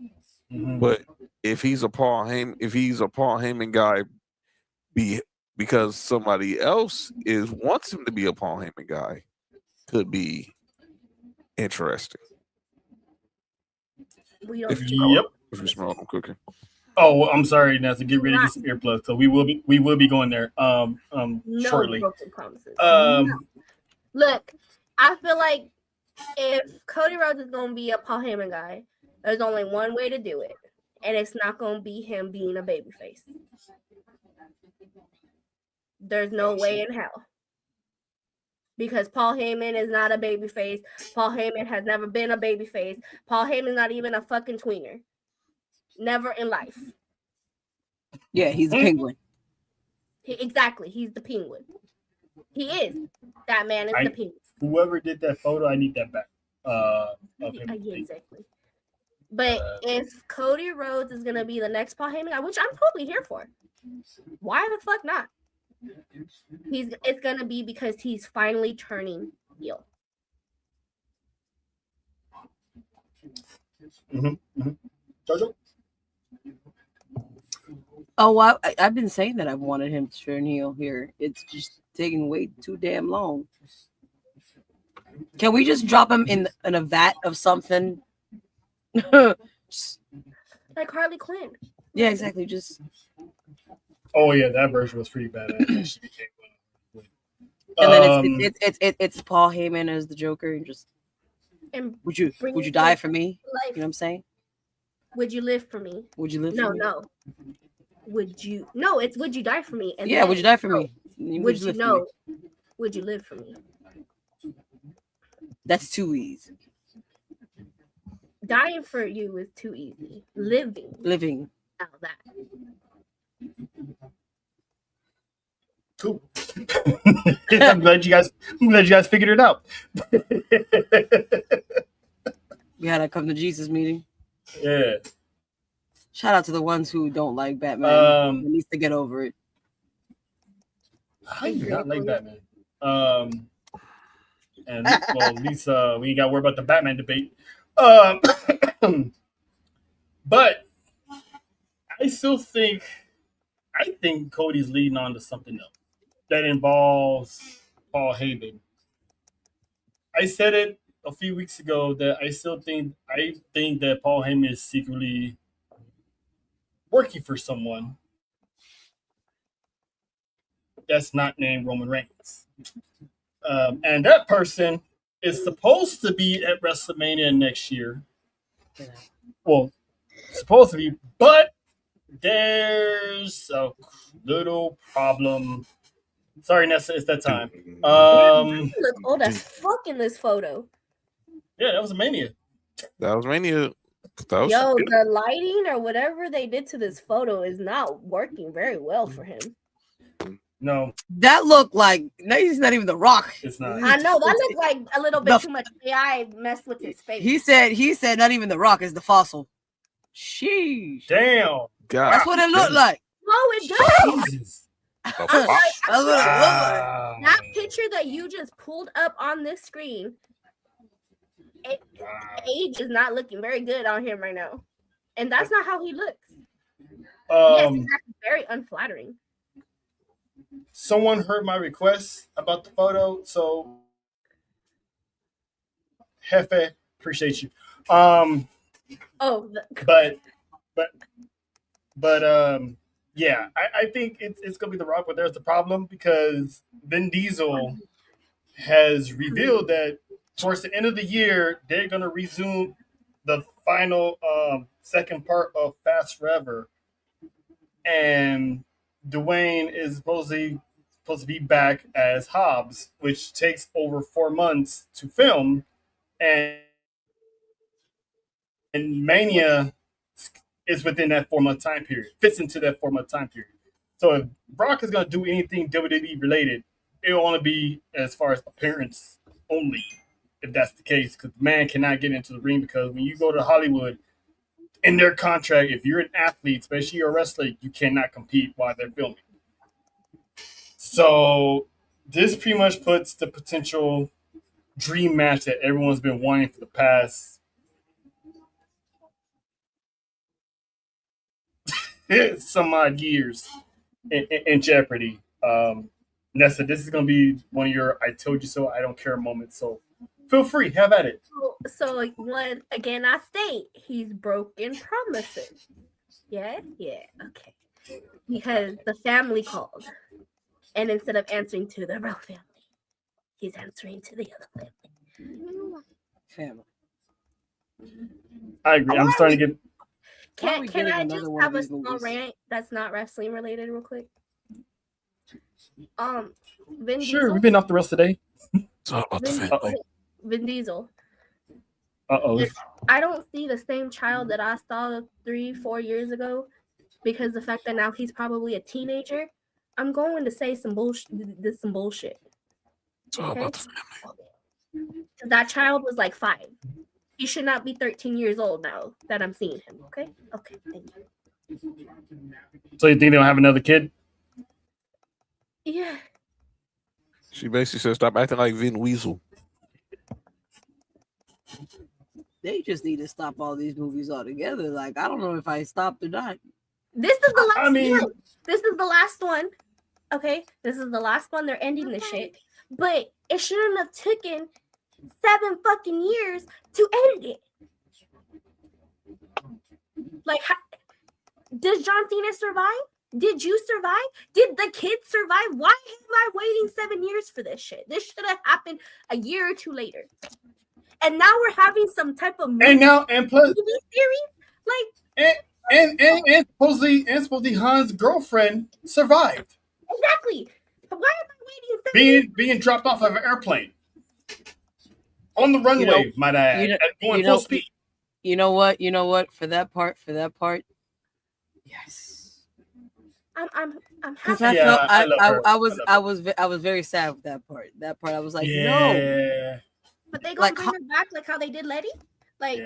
Mm-hmm. But if he's a Paul Heyman guy, because somebody else wants him to be a Paul Heyman guy, could be interesting. We don't. If you Yep. smell I'm cooking. Oh, I'm sorry, Nancy. Get ready to get some earplugs. So we will be going there No shortly. broken promises. Um, Look, I feel like if Cody Rhodes is gonna be a Paul Heyman guy, there's only one way to do it, and it's not gonna be him being a babyface. There's no way in hell. Because Paul Heyman is not a babyface. Paul Heyman has never been a babyface. Paul Heyman's not even a fucking tweener. Never in life. Yeah, he's a penguin. Exactly. He's the penguin. He is. That man is the penguin. Whoever did that photo, I need that back. Of him. Yeah, exactly. But if Cody Rhodes is gonna be the next Paul Heyman guy, which I'm totally here for, why the fuck not? It's gonna be because he's finally turning heel. Mm-hmm. Jojo? Oh, I've been saying that I've wanted him to turn heel here. It's just taking way too damn long. Can we just drop him in a vat of something? Like Harley Quinn. Yeah, exactly. Just Oh yeah, that version was pretty bad. and then it's Paul Heyman as the Joker and just And would you bring it die to for me? life. You know what I'm saying? Would you live for me? Would you live No, for me? no. Would you? No, it's would you die for me? And Yeah, then- would you die for no, me? Would you live for know? me? Would you live for me? That's too easy. Dying for you is too easy. Living now that. Cool. I'm glad you guys figured it out. We had to come to Jesus meeting. Yeah. Shout out to the ones who don't like Batman. He needs to get over it. I do not like Batman. And well, at least we ain't got to worry about the Batman debate. But I think Cody's leading on to something else that involves Paul Heyman. I said it a few weeks ago that I think that Paul Heyman is secretly working for someone that's not named Roman Reigns. And that person is supposed to be at WrestleMania next year. Well, supposed to be, but there's a little problem. Sorry, Nessa, it's that time. You look old as fuck in this photo. Yeah, that was a Mania. That was Mania. Yo, the lighting or whatever they did to this photo is not working very well for him. No, that looked like he's not even The Rock. It's not. I know that looked like a little bit too much AI messed with his face. He said not even The Rock is the fossil. Sheesh. Damn. God. That's what it looked like. No, it does. Jesus. That's what it looked like. That picture that you just pulled up on this screen, age is not looking very good on him right now, and that's not how he looks. Yes, exactly. Very unflattering. Someone heard my request about the photo, so Hefe, appreciate you. Yeah, I think it's gonna be The Rock, but there's the problem because Vin Diesel has revealed that towards the end of the year they're gonna resume the final second part of Fast Forever, and Dwayne is supposed to be back as Hobbs, which takes over 4 months to film, and Mania is within that 4 month time period, fits into that 4 month time period. So if Brock is going to do anything WWE related, it will only be as far as appearance only, if that's the case, because the man cannot get into the ring, because when you go to Hollywood, in their contract, if you're an athlete, especially you're a wrestler, you cannot compete while they're filming. So this pretty much puts the potential dream match that everyone's been wanting for the past some odd years in jeopardy. Nessa, this is going to be one of your "I told you so, I don't care" moments. So feel free, have at it. So one again, I state he's broken promises. Yeah, okay. Because the family called, and instead of answering to the real family, he's answering to the other family. I agree. I'm starting to get. Can I just have a small rant that's not wrestling related, real quick? Vin Diesel? We've been off the rails today. It's all about the family. Vin Diesel. Uh-oh. I don't see the same child that I saw 3-4 years ago, because the fact that now he's probably a teenager. I'm going to say some bullshit. It's all about the family. That child was like 5. He should not be 13 years old now that I'm seeing him. Okay, thank you. So you think they don't have another kid? Yeah. She basically said, "Stop acting like Vin Weasel." They just need to stop all these movies altogether. Like, I don't know if I stopped or not. This is the last one. This is the last one. Okay, this is the last one. They're ending this shit. But it shouldn't have taken 7 fucking years to end it. Like, did John Cena survive? Did you survive? Did the kids survive? Why am I waiting 7 years for this shit? This should have happened a year or 2 later. And now we're having some type of movie series. Like, and supposedly Han's girlfriend survived. Exactly. Why am I waiting 7 years? Being dropped off of an airplane on the runway, might I add, going full speed. You know what? For that part, yes. I'm because happy. I was very sad with that part. That part I was like, no. But they gonna bring her back like how they did Letty? Like,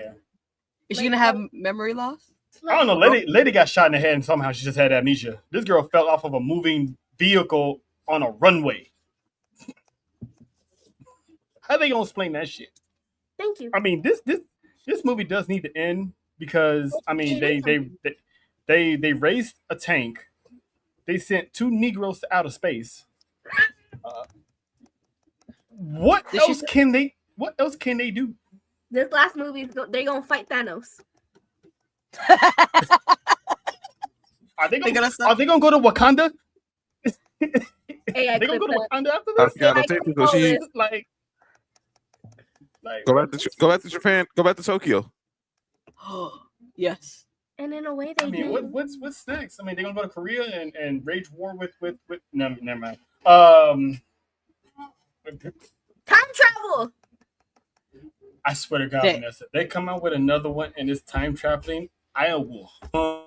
is she gonna have memory loss? I don't know. Lady got shot in the head and somehow she just had amnesia. This girl fell off of a moving vehicle on a runway. How they gonna explain that shit? Thank you. I mean, this movie does need to end because I mean they raised a tank. They sent 2 Negroes to outer space. What else can they do? This last movie, they're gonna fight Thanos. Are they gonna go to Wakanda? AI They gonna go to clip Wakanda after I this? forgot I to take can because she call Like go back to Japan, go back to Tokyo. Yes. And in a way, I they mean, did. what's next? I mean, they're gonna go to Korea and wage war with no, never mind. Time travel. I swear to God, Yeah. Vanessa, they come out with another one and it's time traveling. I will hunt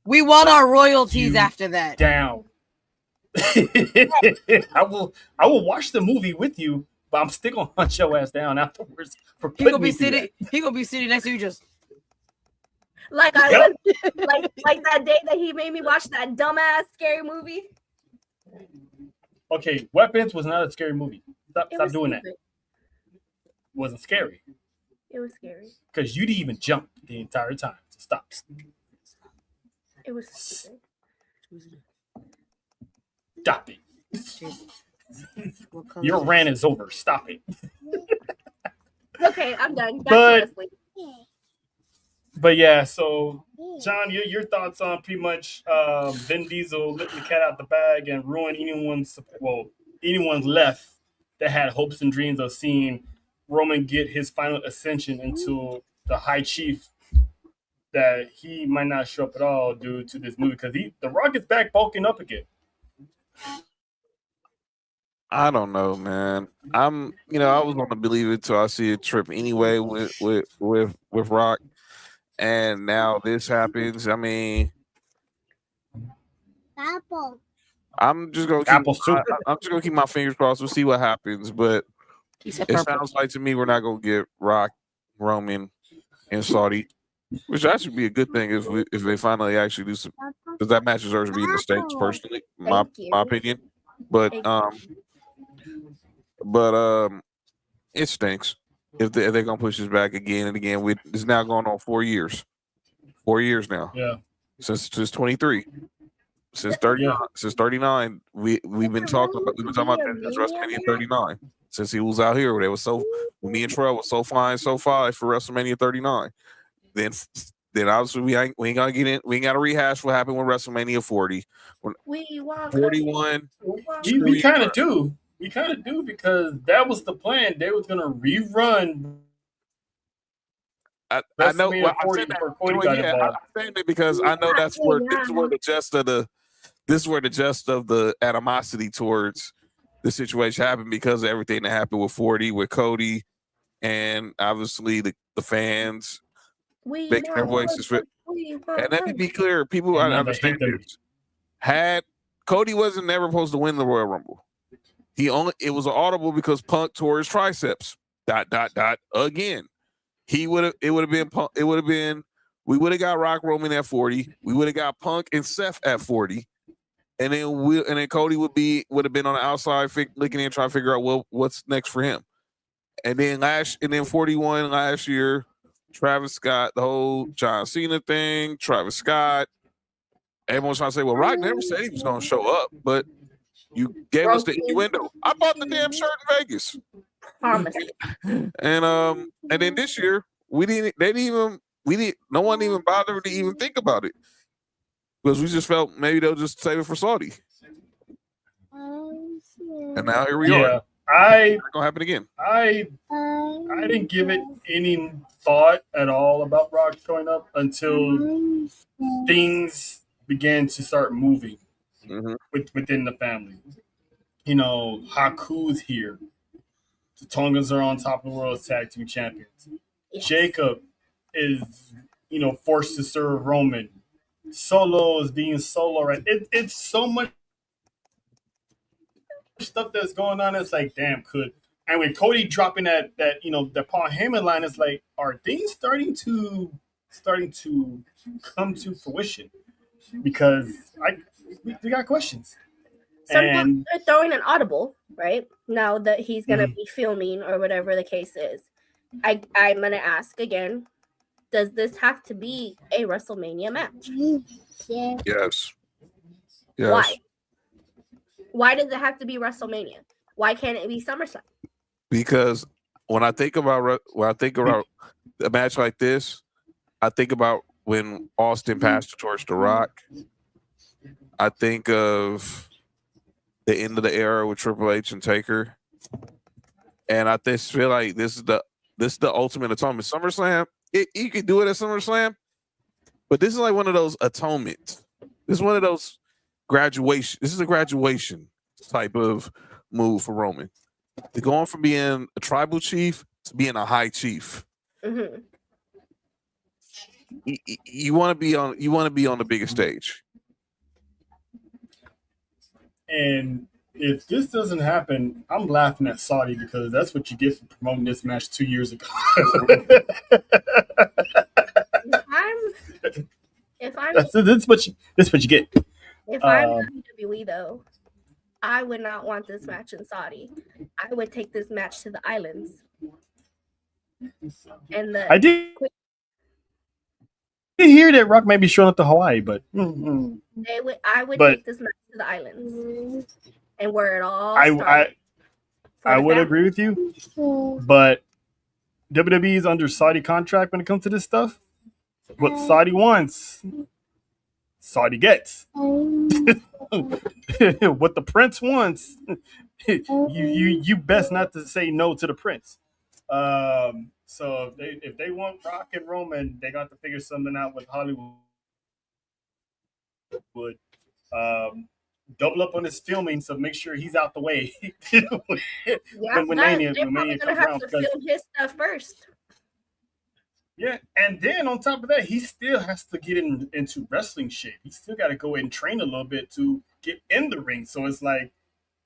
We want our royalties you after that. down. I will watch the movie with you, but I'm still gonna hunt your ass down afterwards for He putting gonna me be through sitting. He gonna be sitting next to you, just Like I Yep. was, like that day that he made me watch that dumbass scary movie. that. Okay, Weapons was not a scary movie. Stop It was doing that. stupid. It wasn't scary It was scary. because you didn't even jump the entire time. So stop. It was stupid. Stop it. Your rant is over. Stop it. Okay, I'm done. Back But- to wrestling. But yeah, so John, your thoughts on pretty much Vin Diesel letting the cat out the bag and ruin anyone's left that had hopes and dreams of seeing Roman get his final ascension into the High Chief, that he might not show up at all due to this movie because the Rock is back bulking up again. I don't know, man. I was gonna believe it till I see a trip anyway with Rock, and now this happens. I mean, Apple. I'm just gonna keep my fingers crossed. We'll see what happens, but it sounds like to me we're not gonna get Rock, Roman, and Saudi, which that should be a good thing if they finally actually do some, because that match deserves to be in the States. Personally, my opinion, but it stinks if they're gonna push this back again and again. It's now going on 4 years. 4 years now. Yeah. Since 23. Since 39. Since 39. We've been talking about this since WrestleMania 39. Since he was out here, when me and Trell was so fine for WrestleMania 39. Then obviously we ain't gonna get in. We ain't gotta rehash what happened with WrestleMania 40. When 41. We kind of do. We kind of do because that was the plan. They was gonna rerun. I know. Well, I said that, I'm saying it because I know this is where the gist of the animosity towards the situation happened, because of everything that happened with 40, with Cody, and obviously the fans making their voices fit. And let me be clear, people understand this. Had Cody wasn't never supposed to win the Royal Rumble. It was an audible because Punk tore his triceps. ... Again. We would have got Rock Roman at 40. We would have got Punk and Seth at 40. And then Cody would have been on the outside looking in, trying to figure out what's next for him. And then 41 last year, Travis Scott, the whole John Cena thing, Travis Scott. Everyone's trying to say, well, Rock never said he was gonna show up, but you gave us the innuendo. I bought the damn shirt in Vegas. And then this year no one even bothered to even think about it, because we just felt maybe they'll just save it for Saudi. And now here we are. It's gonna happen again. I didn't give it any thought at all about Rock showing up until things began to start moving within the family. You know, Haku's here. The Tongans are on top of the world as tag team champions. Yes. Jacob is, forced to serve Roman. Solo is being Solo, right? It's so much stuff that's going on. It's like, damn, and when Cody dropping that Paul Heyman line, it's like, are things starting to starting to come to fruition because we got questions. Sometimes And they're throwing an audible, right? Now that he's gonna Mhm. be filming or whatever the case is. I'm gonna ask again, does this have to be a WrestleMania match? Yes. Why? Yes. Why does it have to be WrestleMania? Why can't it be SummerSlam? Because when I think about a match like this, I think about when Austin passed the torch to Rock. I think of the end of the era with Triple H and Taker, and I just feel like this is the ultimate atonement. SummerSlam, you can do it at SummerSlam, but this is like one of those atonements. This is one of those graduation. This is a graduation type of move for Roman. To go on from being a tribal chief to being a high chief. Mm-hmm. You want to be on the biggest stage. And if this doesn't happen, I'm laughing at Saudi because that's what you get for promoting this match 2 years ago. If I'm That's what you get. If I'm WWE though, I would not want this match in Saudi. I would take this match to the islands. And I did hear that Rock may be showing up to Hawaii, but I would take this match to the islands and where it all started. I would agree with you, but WWE is under Saudi contract when it comes to this stuff. What Saudi wants, Saudi gets. What the prince wants, you best not to say no to the prince. So if they want Rock and Roman, they got to figure something out with Hollywood. Double up on his filming, so make sure he's out the way when Mania comes around. To film his stuff first. Yeah, and then on top of that, he still has to get into wrestling shape. He still got to go and train a little bit to get in the ring. So it's like,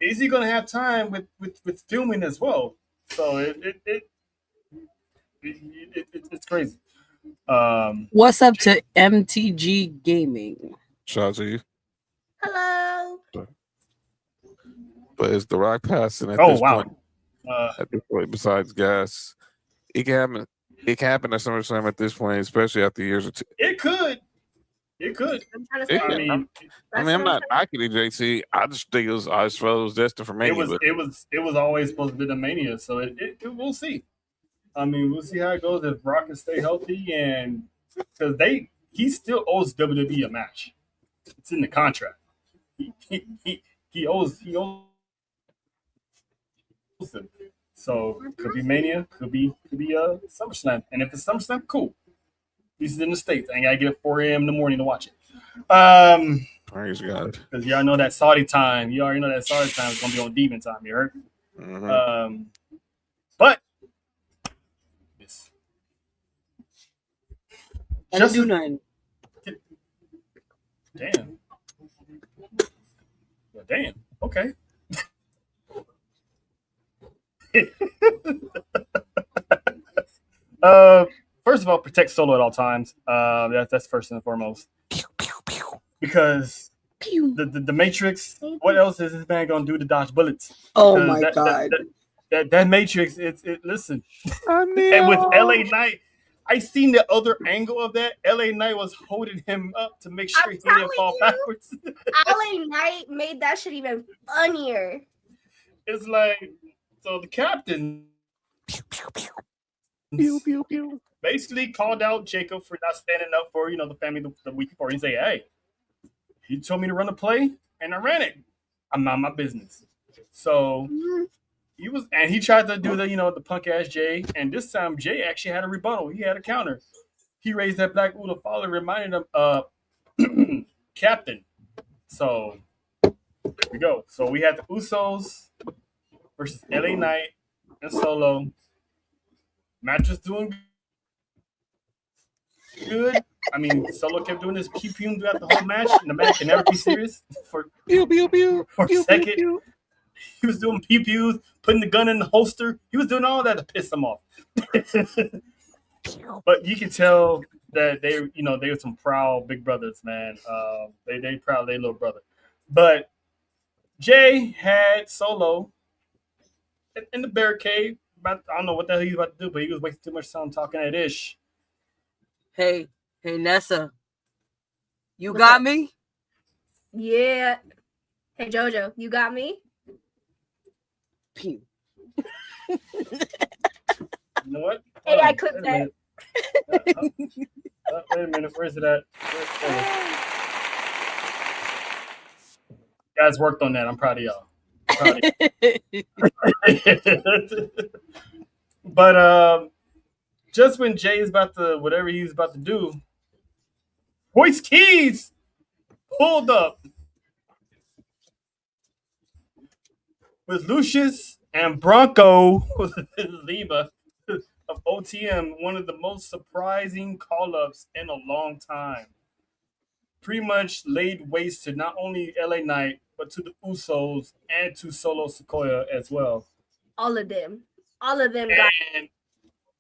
is he going to have time with filming as well? So it's crazy. What's up to MTG Gaming? Shout out to you. Hello. But it's The Rock passing at Oh this wow! point. At this point, besides gas, it can happen. It can happen at SummerSlam at this point, especially after years or two. It could. I'm trying to say. I'm not knocking it, JT. I just think I just felt it was destined for Mania. It was always supposed to be the Mania, so it we'll see. I mean, we'll see how it goes if Rock can stay healthy, and because he still owes WWE a match. It's in the contract. He owes them. So could be Mania, could be SummerSlam, and if it's SummerSlam, cool. This is in the States. I ain't gotta get up 4 a.m. in the morning to watch it. Praise God. Because y'all know that Saudi time. You already know that Saudi time is gonna be on demon time. You heard? Mm-hmm. But I didn't do nothing. Damn. Well, damn. Okay. First of all, protect Solo at all times. That's first and foremost. Because the Matrix. What else is this man gonna do to dodge bullets? Oh my god. That Matrix. Listen. And with LA Knight, I seen the other angle of that. LA Knight was holding him up to make sure he didn't fall backwards. LA Knight made that shit even funnier. It's like, so the captain basically called out Jacob for not standing up for the family the week before. He say, "Hey, he told me to run a play, and I ran it. I'm not my business." So he tried to do the punk ass Jay, and this time Jay actually had a rebuttal. He had a counter. He raised that Black Buddha father, reminded him Captain. So here we go. So we had the Usos versus LA Knight and Solo. Match was doing good. I mean, Solo kept doing his pew pew throughout the whole match, and the match can never be serious for a second. He was doing pew pews, putting the gun in the holster. He was doing all that to piss him off. But you can tell that they they were some proud big brothers, man. They proud of their little brother, but Jay had Solo in the barricade. About, I don't know what the hell he was about to do, but he was wasting too much time talking that ish. Hey, Nessa, you What's got up? me? Yeah. Hey Jojo, you got me? Pew. You know what? Hey, Hold I on. clipped Wait a minute. Wait a minute. Where's it at? You guys worked on that. I'm proud of y'all. Proud of you. But just when Jay is about to whatever he's about to do, Royce Keys pulled up with Lucius and Bronco Lima of OTM, one of the most surprising call ups in a long time. Pretty much laid waste to not only LA Knight, but to the Usos and to Solo Sequoia as well. All of them got. And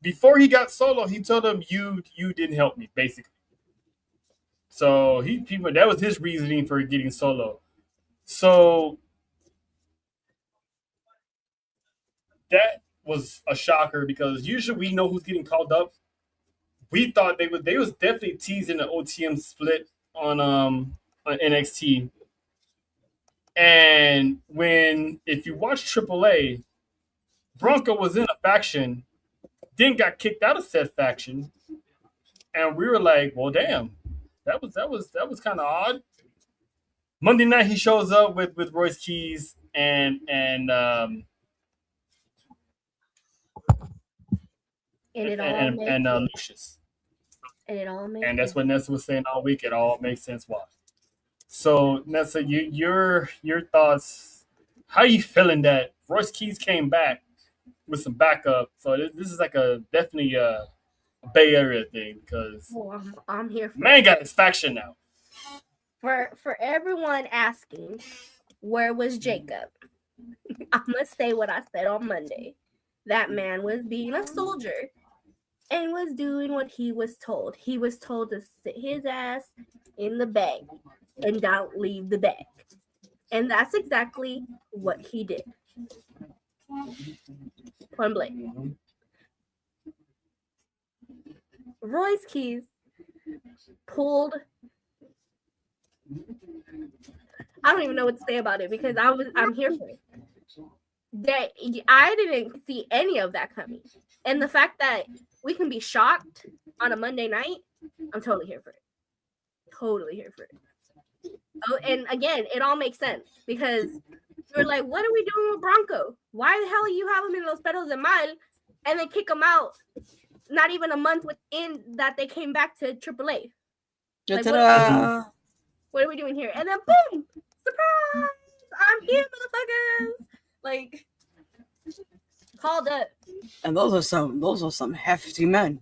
before he got Solo, he told him, "You didn't help me," basically. So that was his reasoning for getting Solo. So that was a shocker because usually we know who's getting called up. We thought they was definitely teasing the OTM split on NXT. And if you watch AAA, Bronco was in a faction, then got kicked out of said faction, and we were like, well, damn, that was kind of odd. Monday night he shows up with Royce Keys And it all makes and sense. Lucius. And it all makes And that's sense. what Nessa was saying all week. It all makes sense why. So Nessa, your thoughts? How you feeling that Royce Keys came back with some backup? So this is like definitely a Bay Area thing because Oh, I'm here for man got his faction now. for everyone asking, where was Jacob? I must say what I said on Monday. That man was being a soldier and was doing what he was told. He was told to sit his ass in the bag and don't leave the bag. And that's exactly what he did. Point blank. Royce Keys pulled. I don't even know what to say about it because I'm here for it. That I didn't see any of that coming. And the fact that we can be shocked on a Monday night, I'm totally here for it. Totally here for it. Oh, and again, it all makes sense because you're like, what are we doing with Bronco? Why the hell you have him in Los Perros de Mal and then kick him out not even a month within that they came back to AAA? Like, what are we doing here? And then boom, surprise! I'm here, motherfuckers! Like, called up. And those are some hefty men.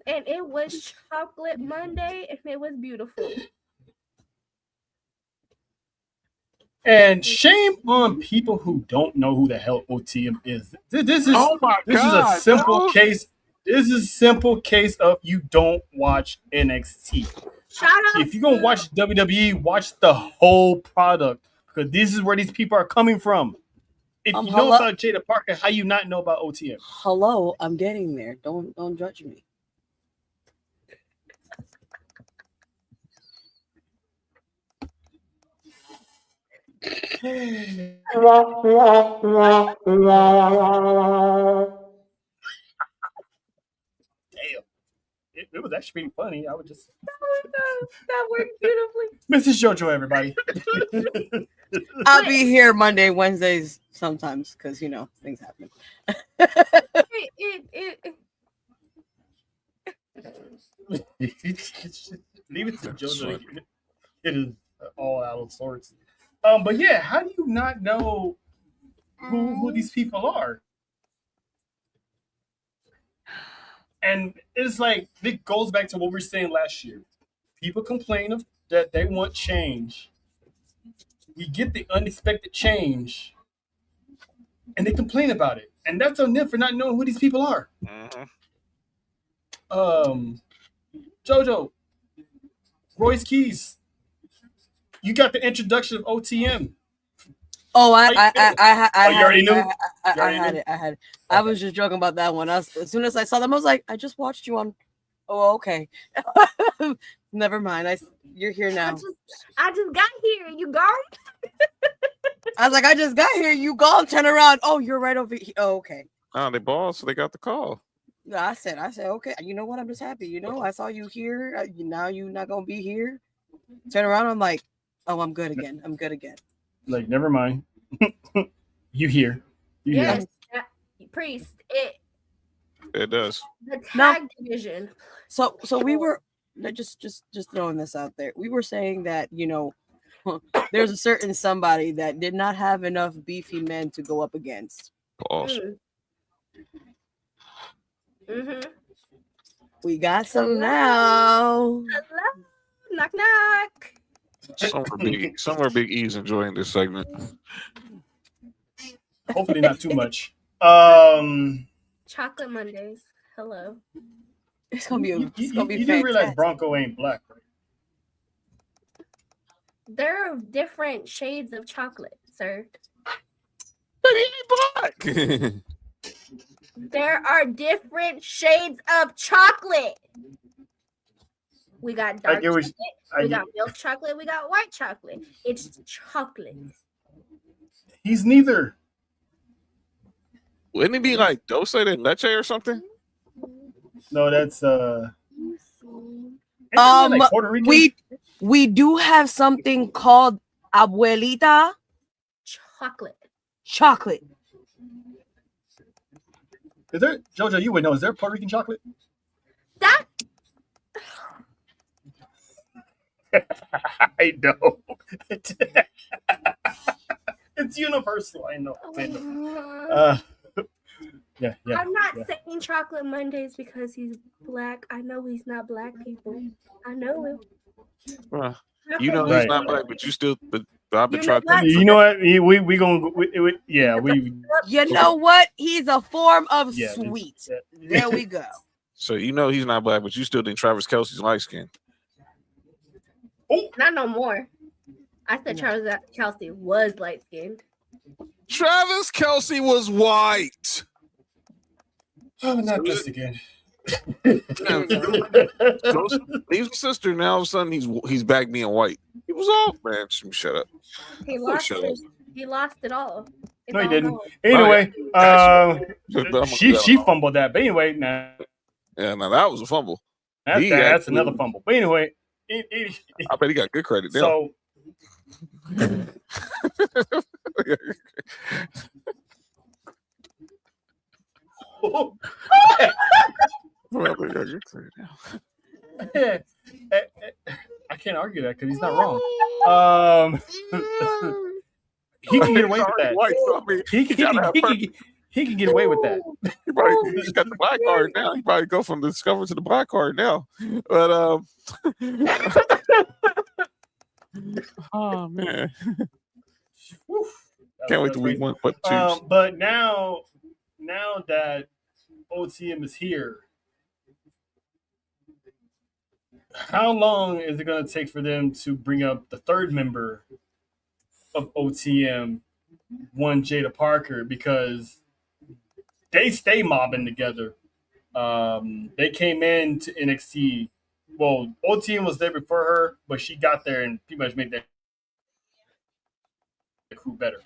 And it was Chocolate Monday, and it was beautiful. And shame on people who don't know who the hell OTM is. This is a simple case. This is a simple case of you don't watch NXT. Shout out! If you're gonna watch WWE, watch the whole product because this is where these people are coming from. If you know about Jada Parker, how you not know about OTM? Hello, I'm getting there. Don't judge me. Damn. It was actually pretty funny. I would just that worked beautifully. Mrs. JoJo, everybody. I'll be here Monday, Wednesdays sometimes because things happen. Leave it to JoJo. It is all out of sorts. But yeah, how do you not know who these people are? And it's like it goes back to what we were saying last year. People complain that they want change. We get the unexpected change, and they complain about it. And that's on them for not knowing who these people are. JoJo, Royce Keys, you got the introduction of OTM. Oh, I you had already it. knew? I had it. I was just joking about that one. As soon as I saw them, I was like, I just watched you on. Oh, okay. Never mind. You're here now. I just got here. You gone? I was like, I just got here. You gone? Turn around. Oh, you're right over here. Oh, okay. Oh, they balled, so they got the call. I said, okay. You know what? I'm just happy. You know, I saw you here. Now you're not gonna be here. Turn around. I'm like, oh, I'm good again. I'm good again. Like, never mind. You here? You Yes, here. Priest. It does. The tag division. So we were just throwing this out there. We were saying that, you know, there's a certain somebody that did not have enough beefy men to go up against. Pause. Mm-hmm. We got some now. Hello. Knock knock. Somewhere Big E's enjoying this segment. Hopefully not too much. Chocolate Mondays. Hello. It's gonna be You fantastic. didn't realize Bronco ain't black, right? There are different shades of chocolate, sir. But he ain't black. There are different shades of chocolate. We got dark chocolate. We got milk chocolate. We got white chocolate. It's chocolate. He's neither. Wouldn't it be like dulce de leche or something? No, that's like Puerto Rican? we do have something called abuelita chocolate. Is there, JoJo, you would know, is there Puerto Rican chocolate? That I know. It's universal. I know. Yeah. I'm not saying Chocolate Mondays because he's black. I know he's not black, people. I know him. You know he's not black, but you still. But I've been trying. You know what? We gonna. Yeah. You know what? He's a form of sweet. There we go. So you know he's not black, but you still think Travis Kelce's light skin. Oh, not no more. I said Travis Kelce was light skinned. Travis Kelce was white. Oh, not this again. Leaves a sister. Now all of a sudden he's back being white. He was off, man. Shut up. He lost it all. It's no, he all didn't. gone. Anyway, she fumbled that. But anyway, nah. Yeah, now that was a fumble. That's another fumble. But anyway, I bet he got good credit. So. I can't argue that because he's not wrong. He can get away with that. He can get away with that. He's got the black card now. He probably go from the Discover to the black card now. But oh man, can't wait to week 1. But now that OTM is here, how long is it going to take for them to bring up the third member of OTM, one Jada Parker? Because they stay mobbing together. They came in to NXT. Well, OTM was there before her, but she got there and pretty much made that crew better.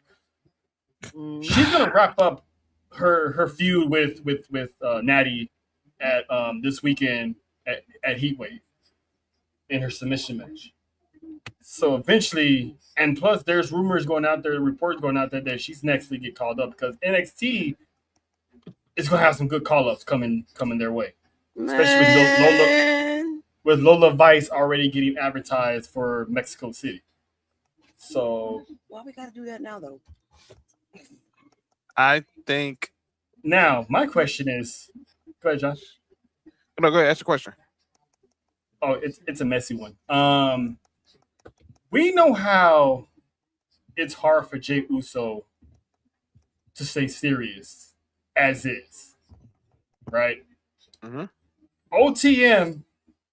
She's gonna wrap up her feud with Natty at this weekend at Heatwave in her submission match. So eventually, and plus there's rumors going out there, reports going out there that she's next to get called up because NXT is gonna have some good call-ups coming their way. Especially with Lola Vice already getting advertised for Mexico City. So why we gotta do that now though? I think now my question is, go ahead, John. No, go ahead. Ask the question. Oh, it's a messy one. We know how it's hard for Jey Uso to stay serious as is, right? Mm-hmm. OTM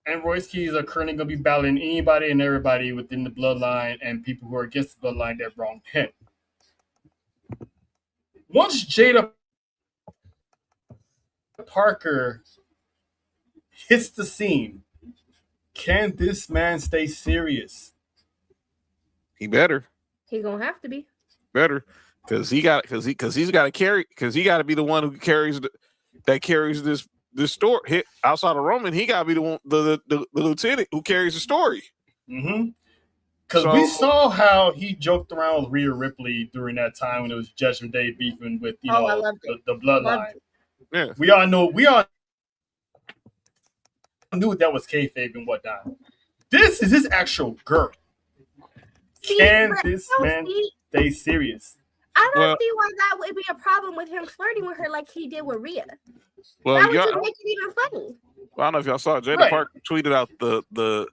And Royce Keys are currently going to be battling anybody and everybody within the bloodline and people who are against the bloodline that wronged him. Once Jada Parker hits the scene, can this man stay serious? He better. He gonna have to be. Better. Because he's got to be the one who carries this story. Outside of Roman, he got to be the one, the lieutenant who carries the story. Mm-hmm. Because we saw how he joked around with Rhea Ripley during that time when it was Judgment Day beefing with the bloodline. Yeah, we all knew that was kayfabe and whatnot. This is his actual girl. Can this man stay serious? I don't see why that would be a problem with him flirting with her like he did with Rhea. Well, that would just make it even funny. Well, I don't know if y'all saw Jada Park tweeted out the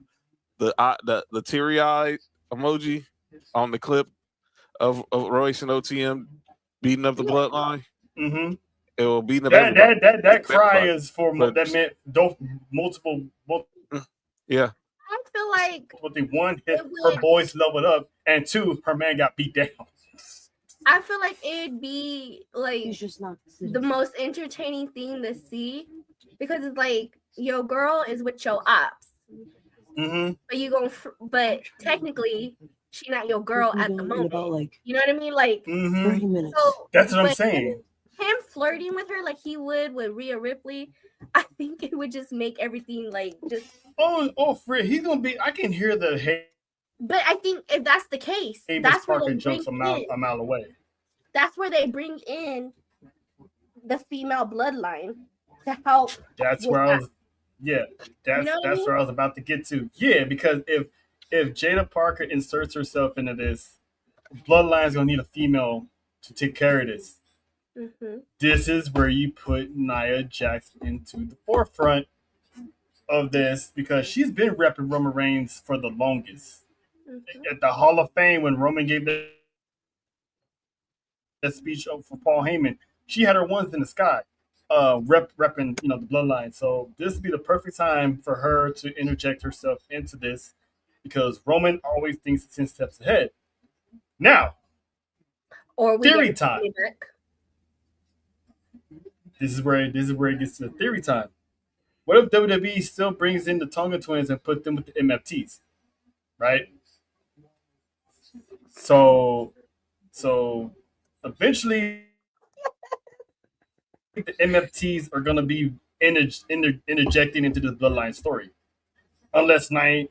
teary eye emoji on the clip of Royce and OTM beating up the bloodline. Mm-hmm. It will beat up that cry is for that meant multiple. Yeah. I feel like what they one hit her boys leveled up, and two, her man got beat down. I feel like it'd be like just not the most entertaining thing to see because it's like your girl is with your ops, but technically she not your girl at the moment. You know what I mean? Like 30 minutes. So, that's what I'm saying. Him flirting with her like he would with Rhea Ripley, I think it would just make everything like just. Fred, he's gonna be. I can hear the hate. But I think if that's the case, that's where they jumps a mile away. That's where they bring in the female bloodline to help. That's where I was. Yeah, that's where I was about to get to. Yeah, because if Jada Parker inserts herself into this, bloodline's gonna need a female to take care of this. Mm-hmm. This is where you put Nia Jax into the forefront of this because she's been repping Roman Reigns for the longest. Mm-hmm. At the Hall of Fame, when Roman gave that speech for Paul Heyman, she had her ones in the sky, repping the bloodline. So this would be the perfect time for her to interject herself into this because Roman always thinks 10 steps ahead. Now, theory time. This is where it gets to the theory time. What if WWE still brings in the Tonga twins and put them with the MFTs, right? So eventually the MFTs are going to be interjecting into this bloodline story. Unless Nia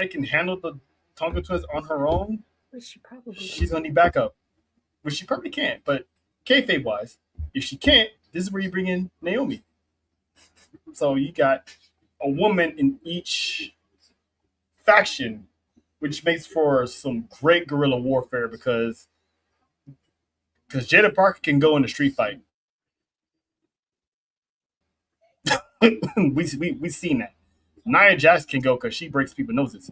can handle the Tonga twins on her own, she's going to need backup. Which she probably can't, but kayfabe wise, if she can't, this is where you bring in Naomi. So you got a woman in each faction, which makes for some great guerrilla warfare because Jada Parker can go in a street fight. we seen that. Nia Jax can go because she breaks people's noses.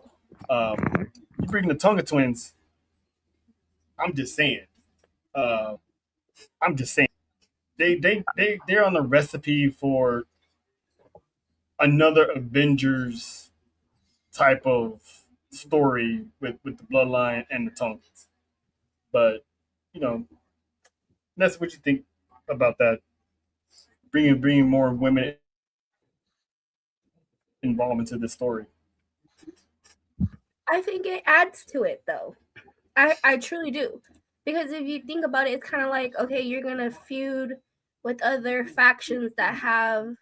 You bring the Tonga twins. I'm just saying. They're on the recipe for another Avengers type of story with the bloodline and the Tongans. But that's what you think about that. Bringing more women involved into this story. I think it adds to it though. I truly do. Because if you think about it, it's kind of like, okay, you're going to feud with other factions that have,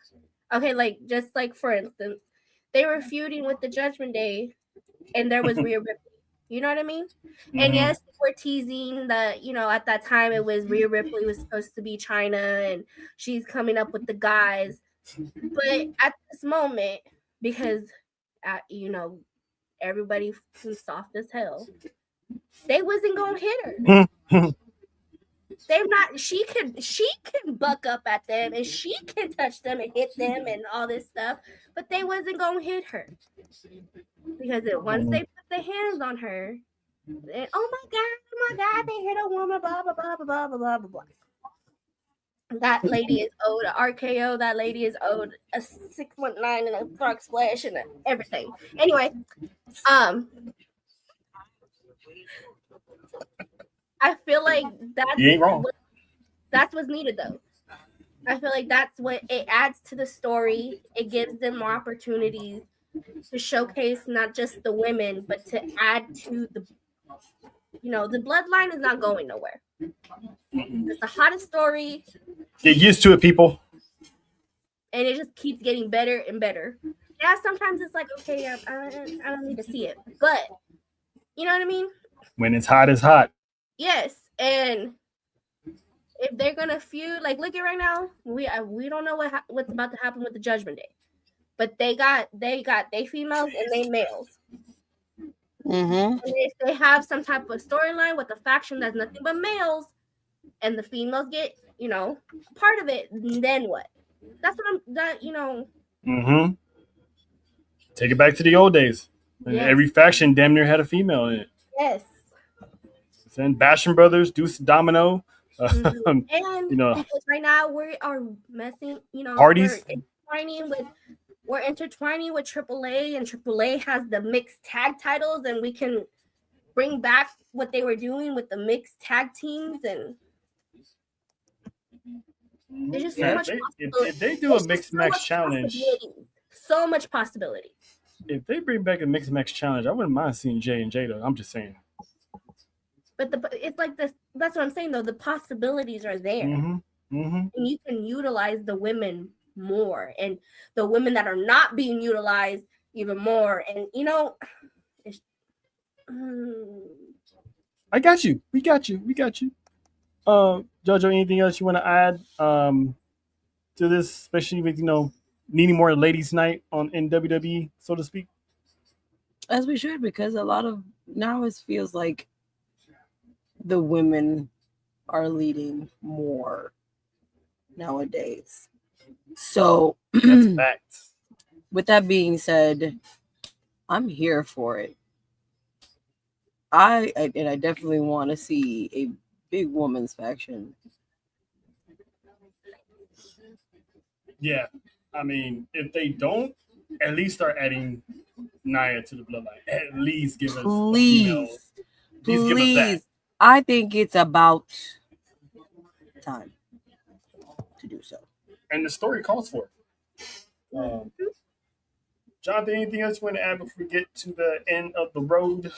okay, like, just like, for instance, they were feuding with the Judgment Day, and there was Rhea Ripley. You know what I mean? Mm-hmm. And yes, we're teasing that, at that time, it was Rhea Ripley was supposed to be China, and she's coming up with the guys. But at this moment, because, everybody was soft as hell, they wasn't gonna hit her. They're not. She can buck up at them and she can touch them and hit them and all this stuff, but they wasn't gonna hit her because once they put their hands on her, then oh my god, they hit a woman, blah blah blah blah blah blah blah blah. That lady is owed a RKO. That lady is owed a 619 and a frog splash and everything. Anyway, um, I feel like You ain't wrong. that's what's needed though. I feel like that's what it adds to the story. It gives them more opportunities to showcase not just the women, but to add to the, the bloodline is not going nowhere. It's the hottest story, Get used to it, people. and it just keeps getting better and better. Yeah, sometimes it's like, okay, I don't need to see it, but you know what I mean? When it's hot, it's hot. Yes, and if they're gonna feud, like look at right now, we don't know what's about to happen with the Judgment Day, but they got they females and they males. Mm-hmm. And if they have some type of storyline with a faction that's nothing but males, and the females get part of it, then what? That's what Mm-hmm. Take it back to the old days. Yes. Every faction damn near had a female in it. Yes. Then Basham Brothers, Deuce Domino. And because right now we are messing, parties. We're intertwining with AAA, and AAA has the mixed tag titles, and we can bring back what they were doing with the mixed tag teams, and there's just so much possibility. If they do a mixed match challenge, so much possibility. If they bring back a mixed match challenge, I wouldn't mind seeing Jay and Jada. I'm just saying. But it's like this. That's what I'm saying, though. The possibilities are there, and you can utilize the women more, and the women that are not being utilized even more. And I got you. We got you. Jojo, anything else you want to add to this, especially with needing more ladies' night in WWE, so to speak? As we should, because a lot of now it feels like the women are leading more nowadays. So that's facts. With that being said, I'm here for it. I definitely want to see a big women's faction. Yeah, I mean, if they don't, at least start adding Nia to the bloodline. At least give us please give us that. I think it's about time to do so. And the story calls for it. Jonathan, anything else you want to add before we get to the end of the road?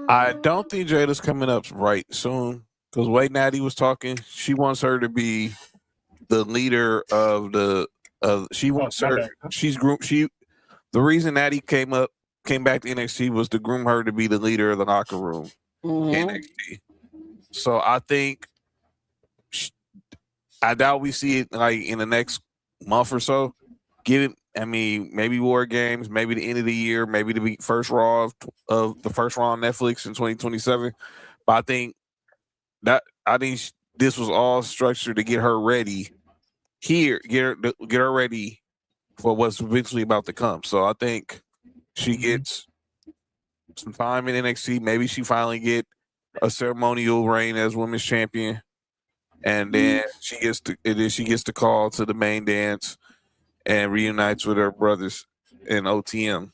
I don't think Jada's coming up right soon, because way Natty was talking, she wants her to be the leader of the. She wants her. She's groomed. The reason Natty came back to NXT was to groom her to be the leader of the locker room in NXT. So I think I doubt we see it like in the next month or so. Maybe War Games, maybe the end of the year, maybe the first Raw of the first Raw on Netflix in 2027. But I think this was all structured to get her ready here, get her ready for what's eventually about to come. So I think she gets some time in NXT. Maybe she finally get a ceremonial reign as women's champion, and then she gets the call to the main dance and reunites with her brothers in OTM.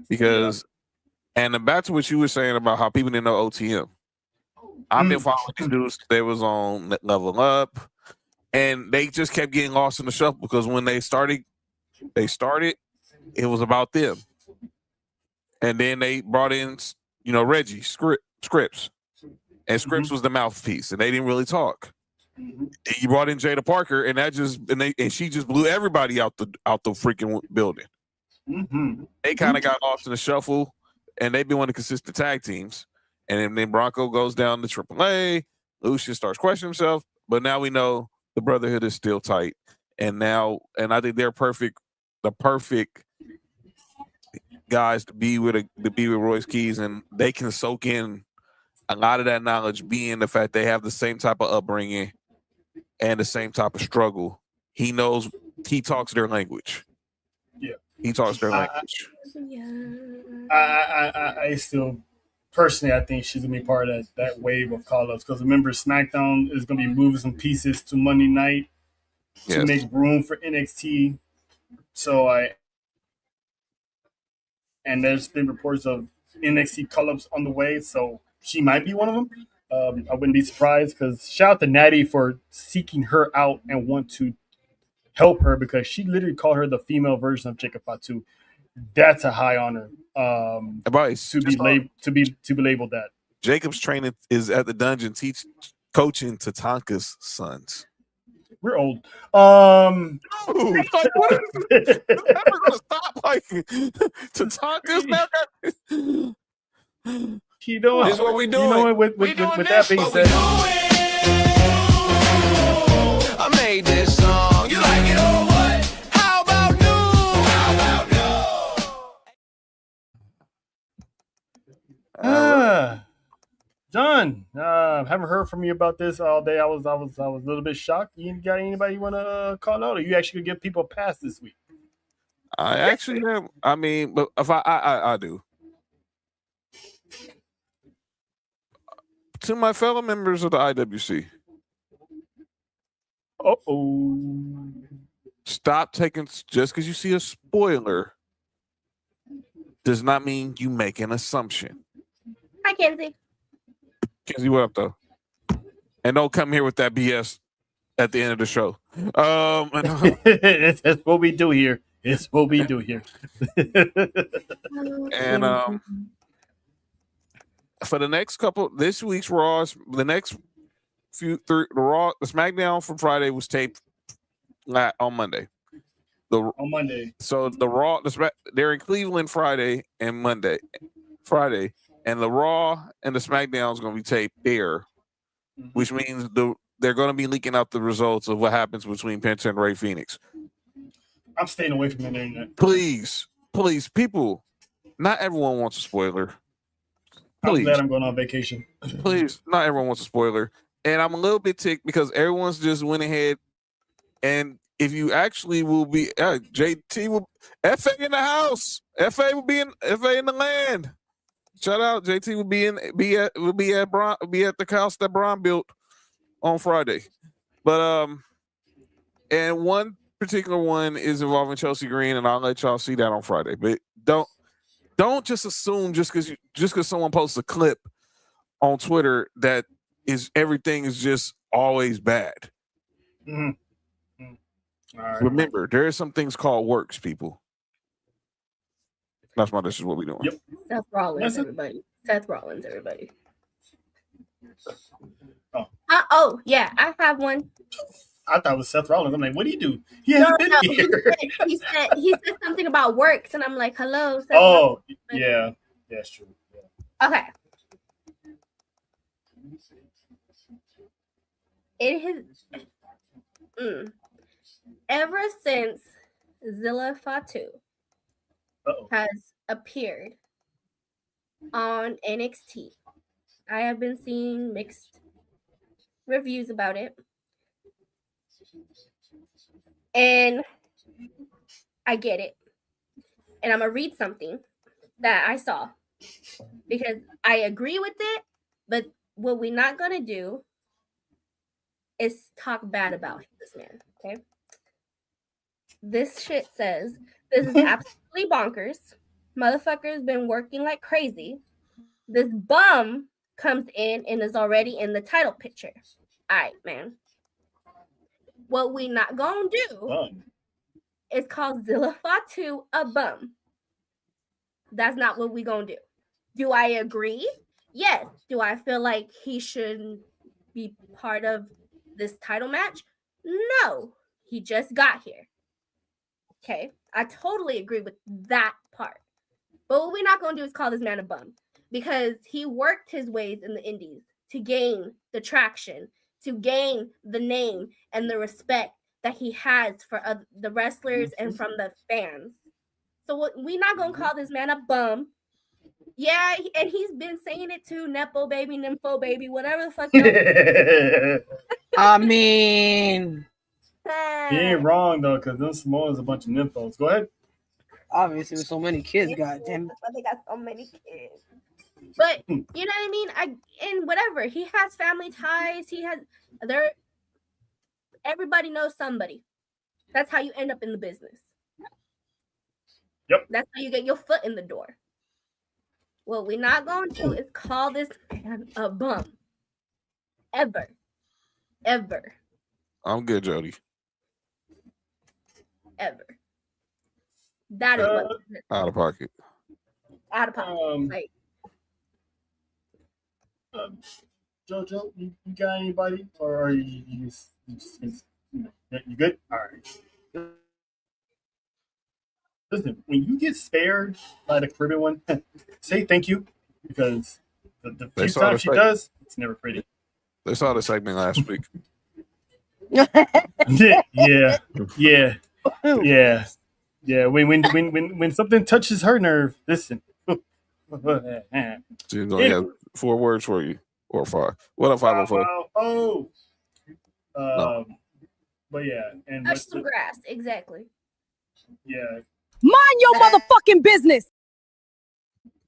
Because, and back to what you were saying about how people didn't know OTM. I've been following these dudes. They was on Level Up, and they just kept getting lost in the shuffle because when they started, it was about them. And then they brought in, Reggie Scripps. And Scripps was the mouthpiece, and they didn't really talk. You brought in Jada Parker, and she just blew everybody out the freaking building. They kind of got lost in the shuffle, and they've been one of the consistent tag teams. And then Bronco goes down to AAA. Lucius starts questioning himself, but now we know the Brotherhood is still tight. And I think they're the perfect guys to be with Royce Keys, and they can soak in a lot of that knowledge, being the fact they have the same type of upbringing and the same type of struggle. He talks their language. Yeah. He talks their language. I still personally, I think she's gonna be part of that wave of call-ups because remember, SmackDown is gonna be moving some pieces to Monday night to make room for NXT. So and there's been reports of NXT call-ups on the way, so she might be one of them. I wouldn't be surprised because shout out to Natty for seeking her out and want to help her because she literally called her the female version of Jacob Fatu. That's a high honor to be labeled that. Jacob's training is at the dungeon, coaching Tatanka's sons. We're old. Dude, like, what is this? Is never gonna stop like Tatanka's now got. You know This is what we doing. You know what? With that being said, I made this song. You like it or what? How about new? John, haven't heard from you about this all day. I was a little bit shocked. You got anybody you want to call out, or you actually give people a pass this week? I actually have. I mean, but if I do. To my fellow members of the IWC. Stop taking, just because you see a spoiler does not mean you make an assumption. Hi, Kenzie. Kenzie, what up, though? And don't come here with that BS at the end of the show. That's what we do here. It's what we do here. And for the next couple, this week's Raws, the next the SmackDown from Friday was taped on Monday. On Monday. So the Raw, they're in Cleveland Friday, and the Raw and the SmackDown is going to be taped there, which means they're going to be leaking out the results of what happens between Penta and Rey Fenix. I'm staying away from the internet. Please, people, not everyone wants a spoiler. Please. I'm glad I'm going on vacation. Please, not everyone wants a spoiler. And I'm a little bit ticked because everyone's just went ahead. And if you actually will be, JT will, FA in the house. FA will be in the land. Shout out, JT will be at the house that Braun built on Friday. But and one particular one is involving Chelsea Green, and I'll let y'all see that on Friday. But don't just assume just because someone posts a clip on Twitter that everything is just always bad. Mm-hmm. All right. Remember, there are some things called works, people. That's why this is what we're doing. Yep. Seth Rollins, everybody. Seth Rollins, everybody. Oh, yeah, I have one. I thought it was Seth Rollins. I'm like, what do you do? He hasn't been here. He said something about works, and I'm like, hello. Seth Rollins. Yeah, that's true. Yeah. Okay. It has ever since Zilla Fatu has appeared on NXT, I have been seeing mixed reviews about it. And I get it. And I'm going to read something that I saw because I agree with it, but what we're not going to do is talk bad about this man, okay? This shit says, this is absolutely bonkers. Motherfucker's been working like crazy. This bum comes in and is already in the title picture. All right, man. What we not gonna do is call Zilla Fatu a bum. That's not what we gonna do. Do I agree? Yes. Do I feel like he should be part of this title match? No. He just got here. Okay. I totally agree with that part. But what we're not gonna do is call this man a bum because he worked his ways in the indies to gain the traction, to gain the name and the respect that he has for the wrestlers and from the fans. So we're not going to call this man a bum. Yeah, and he's been saying it too, Nepo baby, Nympho baby, whatever the fuck. I mean... He ain't wrong, though, because them Samoans a bunch of nymphos. Go ahead. Obviously, with so many kids, goddamn. They got so many kids. But you know what I mean? And whatever. He has family ties. Everybody knows somebody. That's how you end up in the business. Yep. That's how you get your foot in the door. What we're not going to is call this man a bum. Ever. Ever. I'm good, Jody. Ever. That is what Out of pocket. out of pocket. Like, Jojo, you got anybody, or are you just you good? All right. Listen, when you get spared by the Caribbean one, say thank you, because the few times she does, it's never pretty. They saw the segment last week. Yeah. When something touches her nerve, listen. She's gonna have 4 words for you, or 5. What up, 504? Oh. No. But yeah, and touch some grass. Exactly. Yeah. Mind your motherfucking business.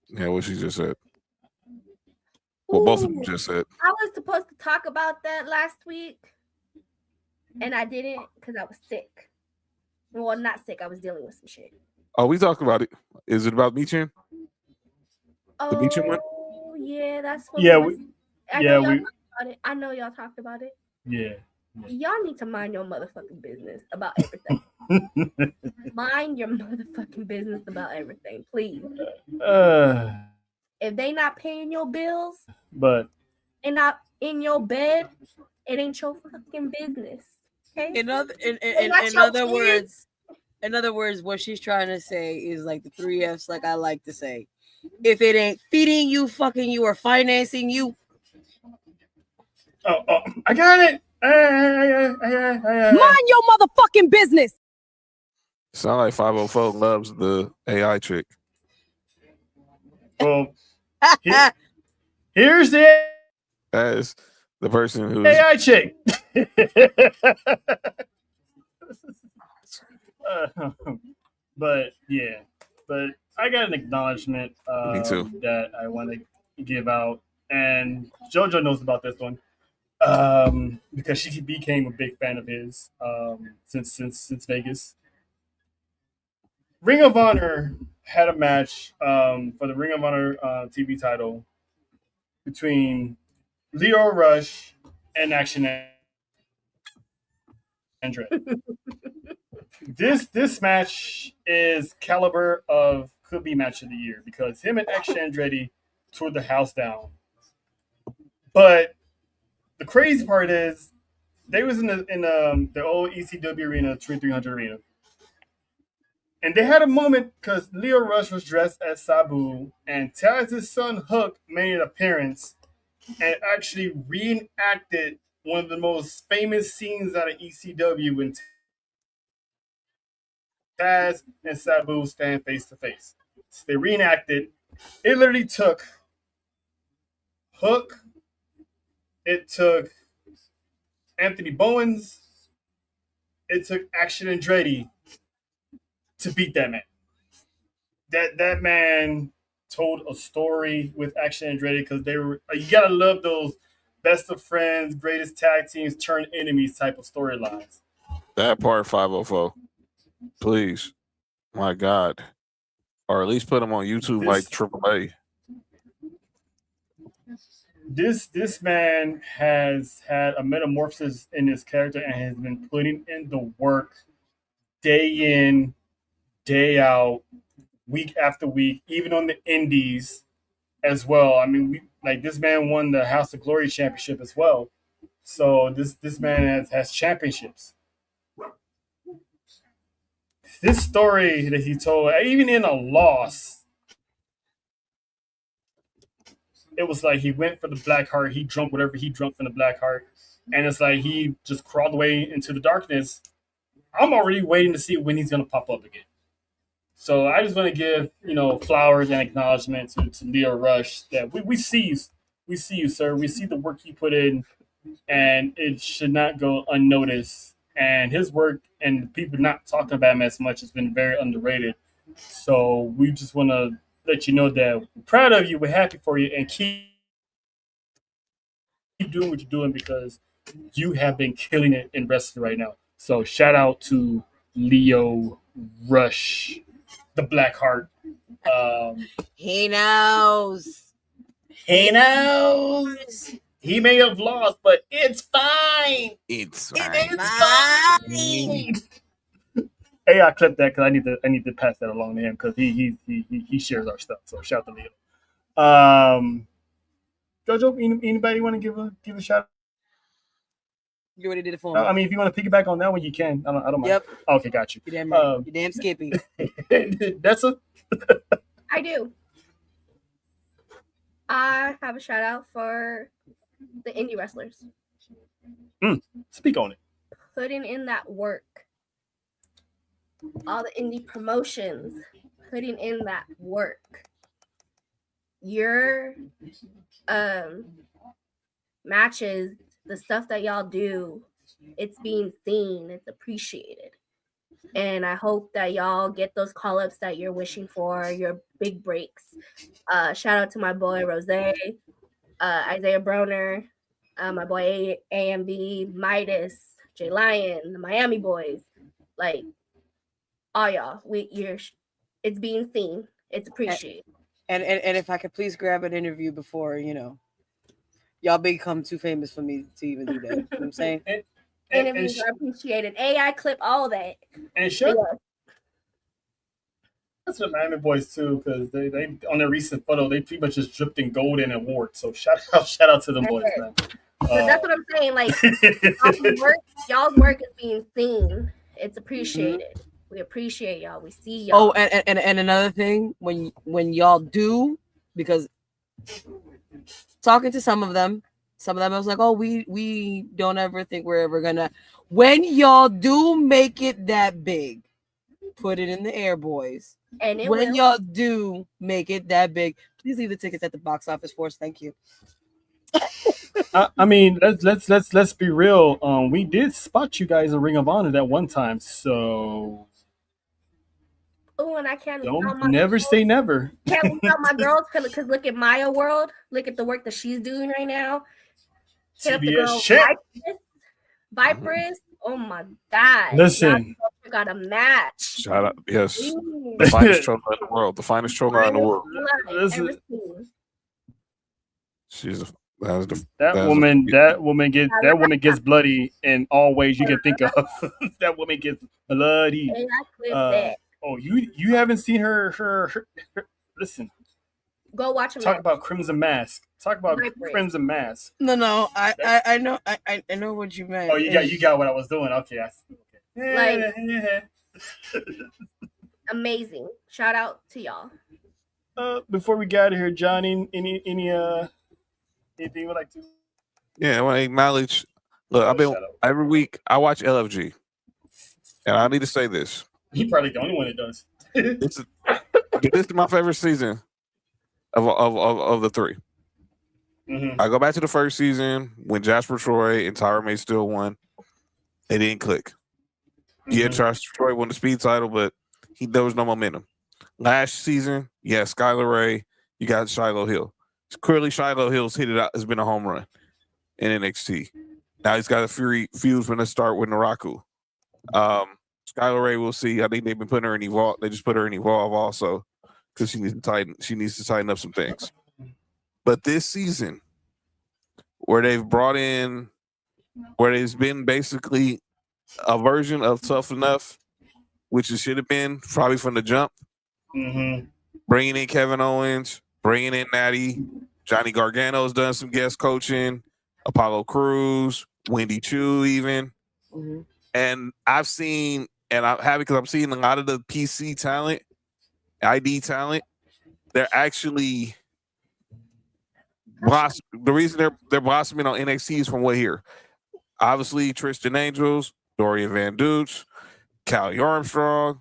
Yeah, what she just said. Well, both of them just said. I was supposed to talk about that last week, and I didn't because I was sick. Well, not sick. I was dealing with some shit. Oh, we talked about it. Is it about Michin? The Michin one? Oh, yeah, that's what. I know y'all talked about it. Yeah. Y'all need to mind your motherfucking business about everything. Mind your motherfucking business about everything, please. If they not paying your bills, and not in your bed, it ain't your fucking business. Okay. In other words, what she's trying to say is like the 3 F's, like I like to say. If it ain't feeding you, fucking you, or financing you. Oh, I got it. Mind your motherfucking business. Sound like 504 loves the AI chick. Well, here's the As the person who's AI chick. But I got an acknowledgement Me too. that I want to give out, and JoJo knows about this one because she became a big fan of his since Vegas. Ring of Honor had a match for the Ring of Honor TV title between Leo Rush and Action Andretti. This match is caliber of could be match of the year because him and Action Andretti tore the house down. But the crazy part is they was in the old ECW arena, 2300 arena. And they had a moment because Leo Rush was dressed as Sabu, and Taz's son Hook made an appearance and actually reenacted one of the most famous scenes out of ECW when Taz and Sabu stand face to face. So they reenacted. It literally took Hook, it took Anthony Bowens, it took Action Andretti to beat that man. That man told a story with Action Andretti because they were. You gotta love those best of friends, greatest tag teams turn enemies type of storylines. That part 504. Please. My God. Or at least put them on YouTube like AAA. This man has had a metamorphosis in his character and has been putting in the work day in, day out, week after week, even on the indies as well. I mean, this man won the House of Glory championship as well. So this man has championships. This story that he told, even in a loss, it was like he went for the Black Heart. He drunk whatever he drunk from the Black Heart. And it's like he just crawled away into the darkness. I'm already waiting to see when he's going to pop up again. So I just want to give, flowers and acknowledgement to Leo Rush that we see you. We see you, sir. We see the work you put in, and it should not go unnoticed. And his work and people not talking about him as much has been very underrated. So we just want to let you know that we're proud of you, we're happy for you, and keep doing what you're doing because you have been killing it in wrestling right now. So shout out to Leo Rush, the Black Heart. He knows. He knows. He may have lost, but it's fine. It's It's Fine. fine. Hey, I clipped that because I need to pass that along to him because he shares our stuff. So shout out to Leo. Jojo, anybody want to give a shout? You already did it for me. I mean, if you want to piggyback on that one, you can. I don't mind. Yep. Okay, got you. You damn right. You damn Skippy. That's a. I do. I have a shout out for the indie wrestlers. Speak on it. Putting in that work. All the indie promotions putting in that work. Your matches, the stuff that y'all do, it's being seen, it's appreciated. And I hope that y'all get those call-ups that you're wishing for, your big breaks. Shout out to my boy Rose, Isaiah Broner, my boy AMB, Midas, Jay Lion, the Miami boys, like all y'all. It's being seen, it's appreciated. And if I could please grab an interview before, y'all become too famous for me to even do that. You know what I'm saying? Interviews are appreciated. AI clip, all that. And sure. That's the Miami boys too, because they on their recent photo they pretty much just dripped in gold and awards. So shout out to them boys, man. But that's what I'm saying. Like y'all's work is being seen. It's appreciated. Mm-hmm. We appreciate y'all. We see y'all. Oh, and another thing, when y'all do, because talking to some of them I was like, oh, we don't ever think we're ever gonna. When y'all do make it that big, put it in the air, boys. And when y'all do make it that big, please leave the tickets at the box office for us. Thank you. I mean, let's be real. We did spot you guys in Ring of Honor that one time, so. Oh, and I can't. Never say never. Can't leave out my girls because look at Maya World. Look at the work that she's doing right now. Hit up the girl Viperous. Oh my God! Listen, got a match. Shout out, yes, the finest choker in the world. The finest choker in the world. She's that woman gets bloody in all ways you can think of. That woman gets bloody. Oh, you haven't seen her. Listen. Go watch him. Talk about Crimson Mask. Crimson Mask. No. I know. I know what you meant. Oh, you got what I was doing. Okay. Amazing. Shout out to y'all. Before we get out of here, Johnny, anything you would like to? Yeah, I want to acknowledge. Look, every week I watch LFG, and I need to say this. He's probably the only one that does. This is my favorite season of the three. Mm-hmm. I go back to the first season when Jasper Troy and Tyra May still won. They didn't click. Mm-hmm. Yeah, Jasper Troy won the speed title, but there was no momentum. Last season, Skylar Ray, you got Shiloh Hill. Clearly, Shiloh Hill's hit it out. Has been a home run in NXT. Now he's got a feud when they start with Naraku. Skylar Ray, we'll see. I think they've been putting her in Evolve. They just put her in Evolve also because she needs to tighten up some things. But this season, where there's been basically a version of Tough Enough, which it should have been probably from the jump. Mm-hmm. Bringing in Kevin Owens, bringing in Natty, Johnny Gargano's done some guest coaching, Apollo Crews, Wendy Chu even. Mm-hmm. And I'm happy because I'm seeing a lot of the PC talent, ID talent. They're actually the reason they're blossoming on NXT is from what here. Obviously, Tristan Angels, Dorian Van Dutch, Callie Armstrong.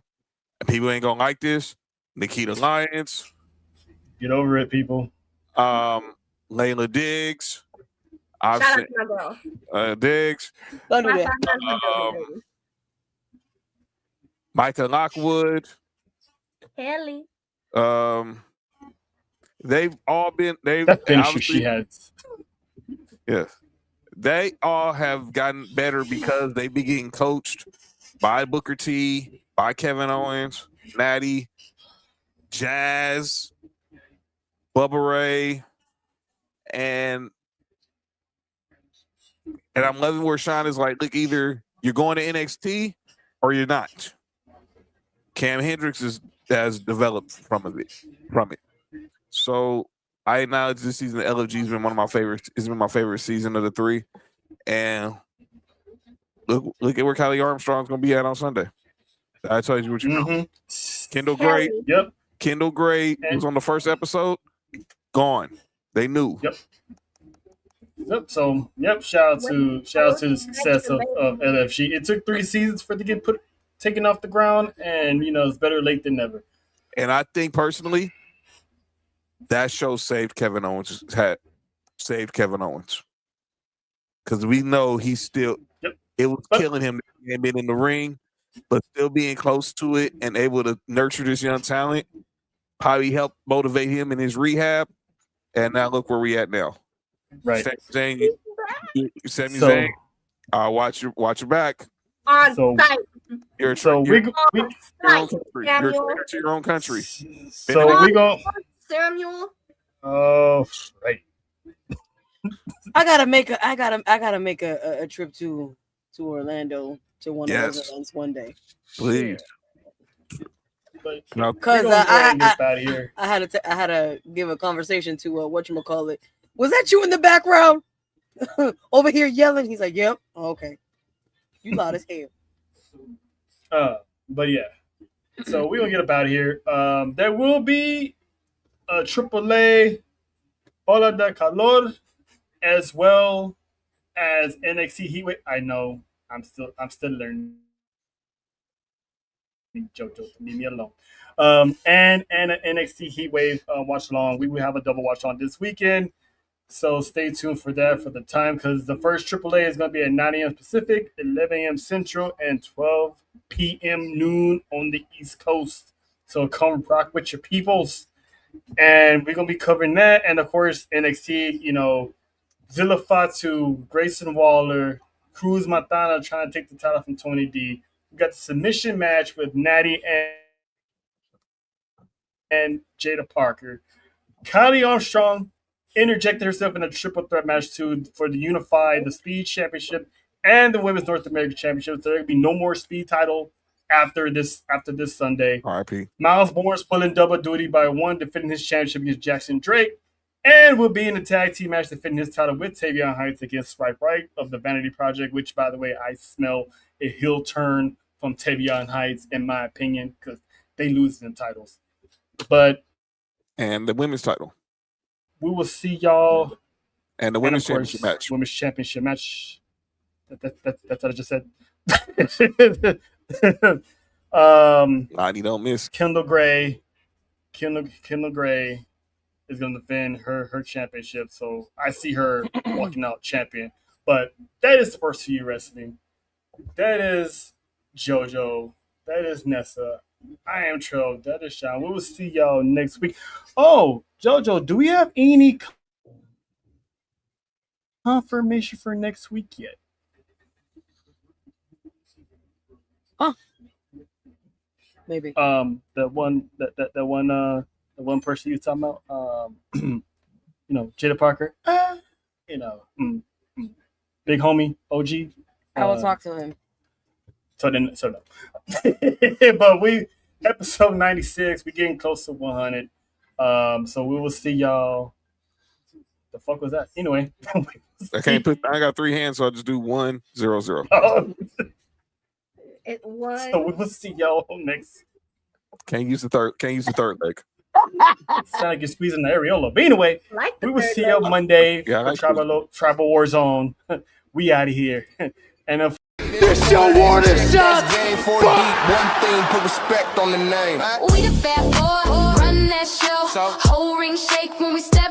And people ain't gonna like this. Nikita Lyons. Get over it, people. Layla Diggs. Shout out to my girl. Diggs. Micah Lockwood. Haley. They've all been. That finisher she has. Yes, they all have gotten better because they be getting coached by Booker T, by Kevin Owens, Natty, Jazz, Bubba Ray, and I'm loving where Sean is like, look, either you're going to NXT or you're not. Cam Hendricks has developed from it. So I acknowledge this season. The LFG has been one of my favorites. It's been my favorite season of the three. And look at where Kelly Armstrong's going to be at on Sunday. I told you what you know. Kendall Gray. Yep. Kendall Gray was on the first episode. Gone. They knew. Yep. So, shout out to the success of LFG. It took 3 seasons for it to get taken off the ground, and it's better late than never. And I think personally, that show saved Kevin Owens. Because we know he's still. Yep. It was killing him to have been in the ring, but still being close to it and able to nurture this young talent probably helped motivate him in his rehab. And now look where we at now. Right. Sami Zayn, watch your back. On site. You're a traitor to your own country. So we go. Samuel. Oh, right. I gotta make a trip to Orlando to one of those events one day. Please. Because I had to give a conversation to whatchamacallit. Was that you in the background over here yelling? He's like, yep. Oh, okay. You loud as hell. But yeah. So we're gonna get up out of here. There will be a AAA Ola de Calor as well as NXT Heatwave. I know I'm still learning. JoJo, leave me alone. And an NXT Heatwave watch along. We will have a double watch on this weekend. So stay tuned for that for the time, because the first AAA is going to be at 9 a.m. Pacific, 11 a.m. Central, and 12 p.m. noon on the East Coast. So come rock with your peoples. And we're going to be covering that. And, of course, NXT, Zilla Fatu, Grayson Waller, Cruz Matana trying to take the title from Tony D. We got the submission match with Natty and Jada Parker. Kylie Armstrong interjected herself in a triple threat match for the Speed Championship and the Women's North American Championship. So there will be no more Speed title after this Sunday. R.I.P. Miles Moore's pulling double duty by one, defending his championship against Jackson Drake, and will be in a tag team match defending his title with Tavion Heights against Swipe Right of the Vanity Project, which, by the way, I smell a heel turn from Tavion Heights, in my opinion, because they lose them titles. And the women's title. We will see y'all. And the women's championship match. Women's championship match. That's what I just said. Lottie don't miss. Kendall Gray is going to defend her championship. So I see her walking out champion. But that is S4U Wrestling. That is JoJo. That is Nessa. I am Trill. That is Sean. We will see y'all next week. Oh, JoJo, do we have any confirmation for next week yet? Huh? Maybe. The one person you're talking about, Jada Parker. Big homie, OG. I will talk to him. So no. But episode 96, we're getting close to 100. So we will see y'all. The fuck was that? Anyway. I got 3 hands, so I'll just do 1, 0, 0. So So we will see y'all next. Can't use the third leg. Sound like you're squeezing the areola. But anyway, we will see y'all Monday for Tribal War Zone. We out of here. And if This your warning. That's game 4 deep. One thing, put respect on the name. We the Fat Four, run that show. Whole ring shake when we step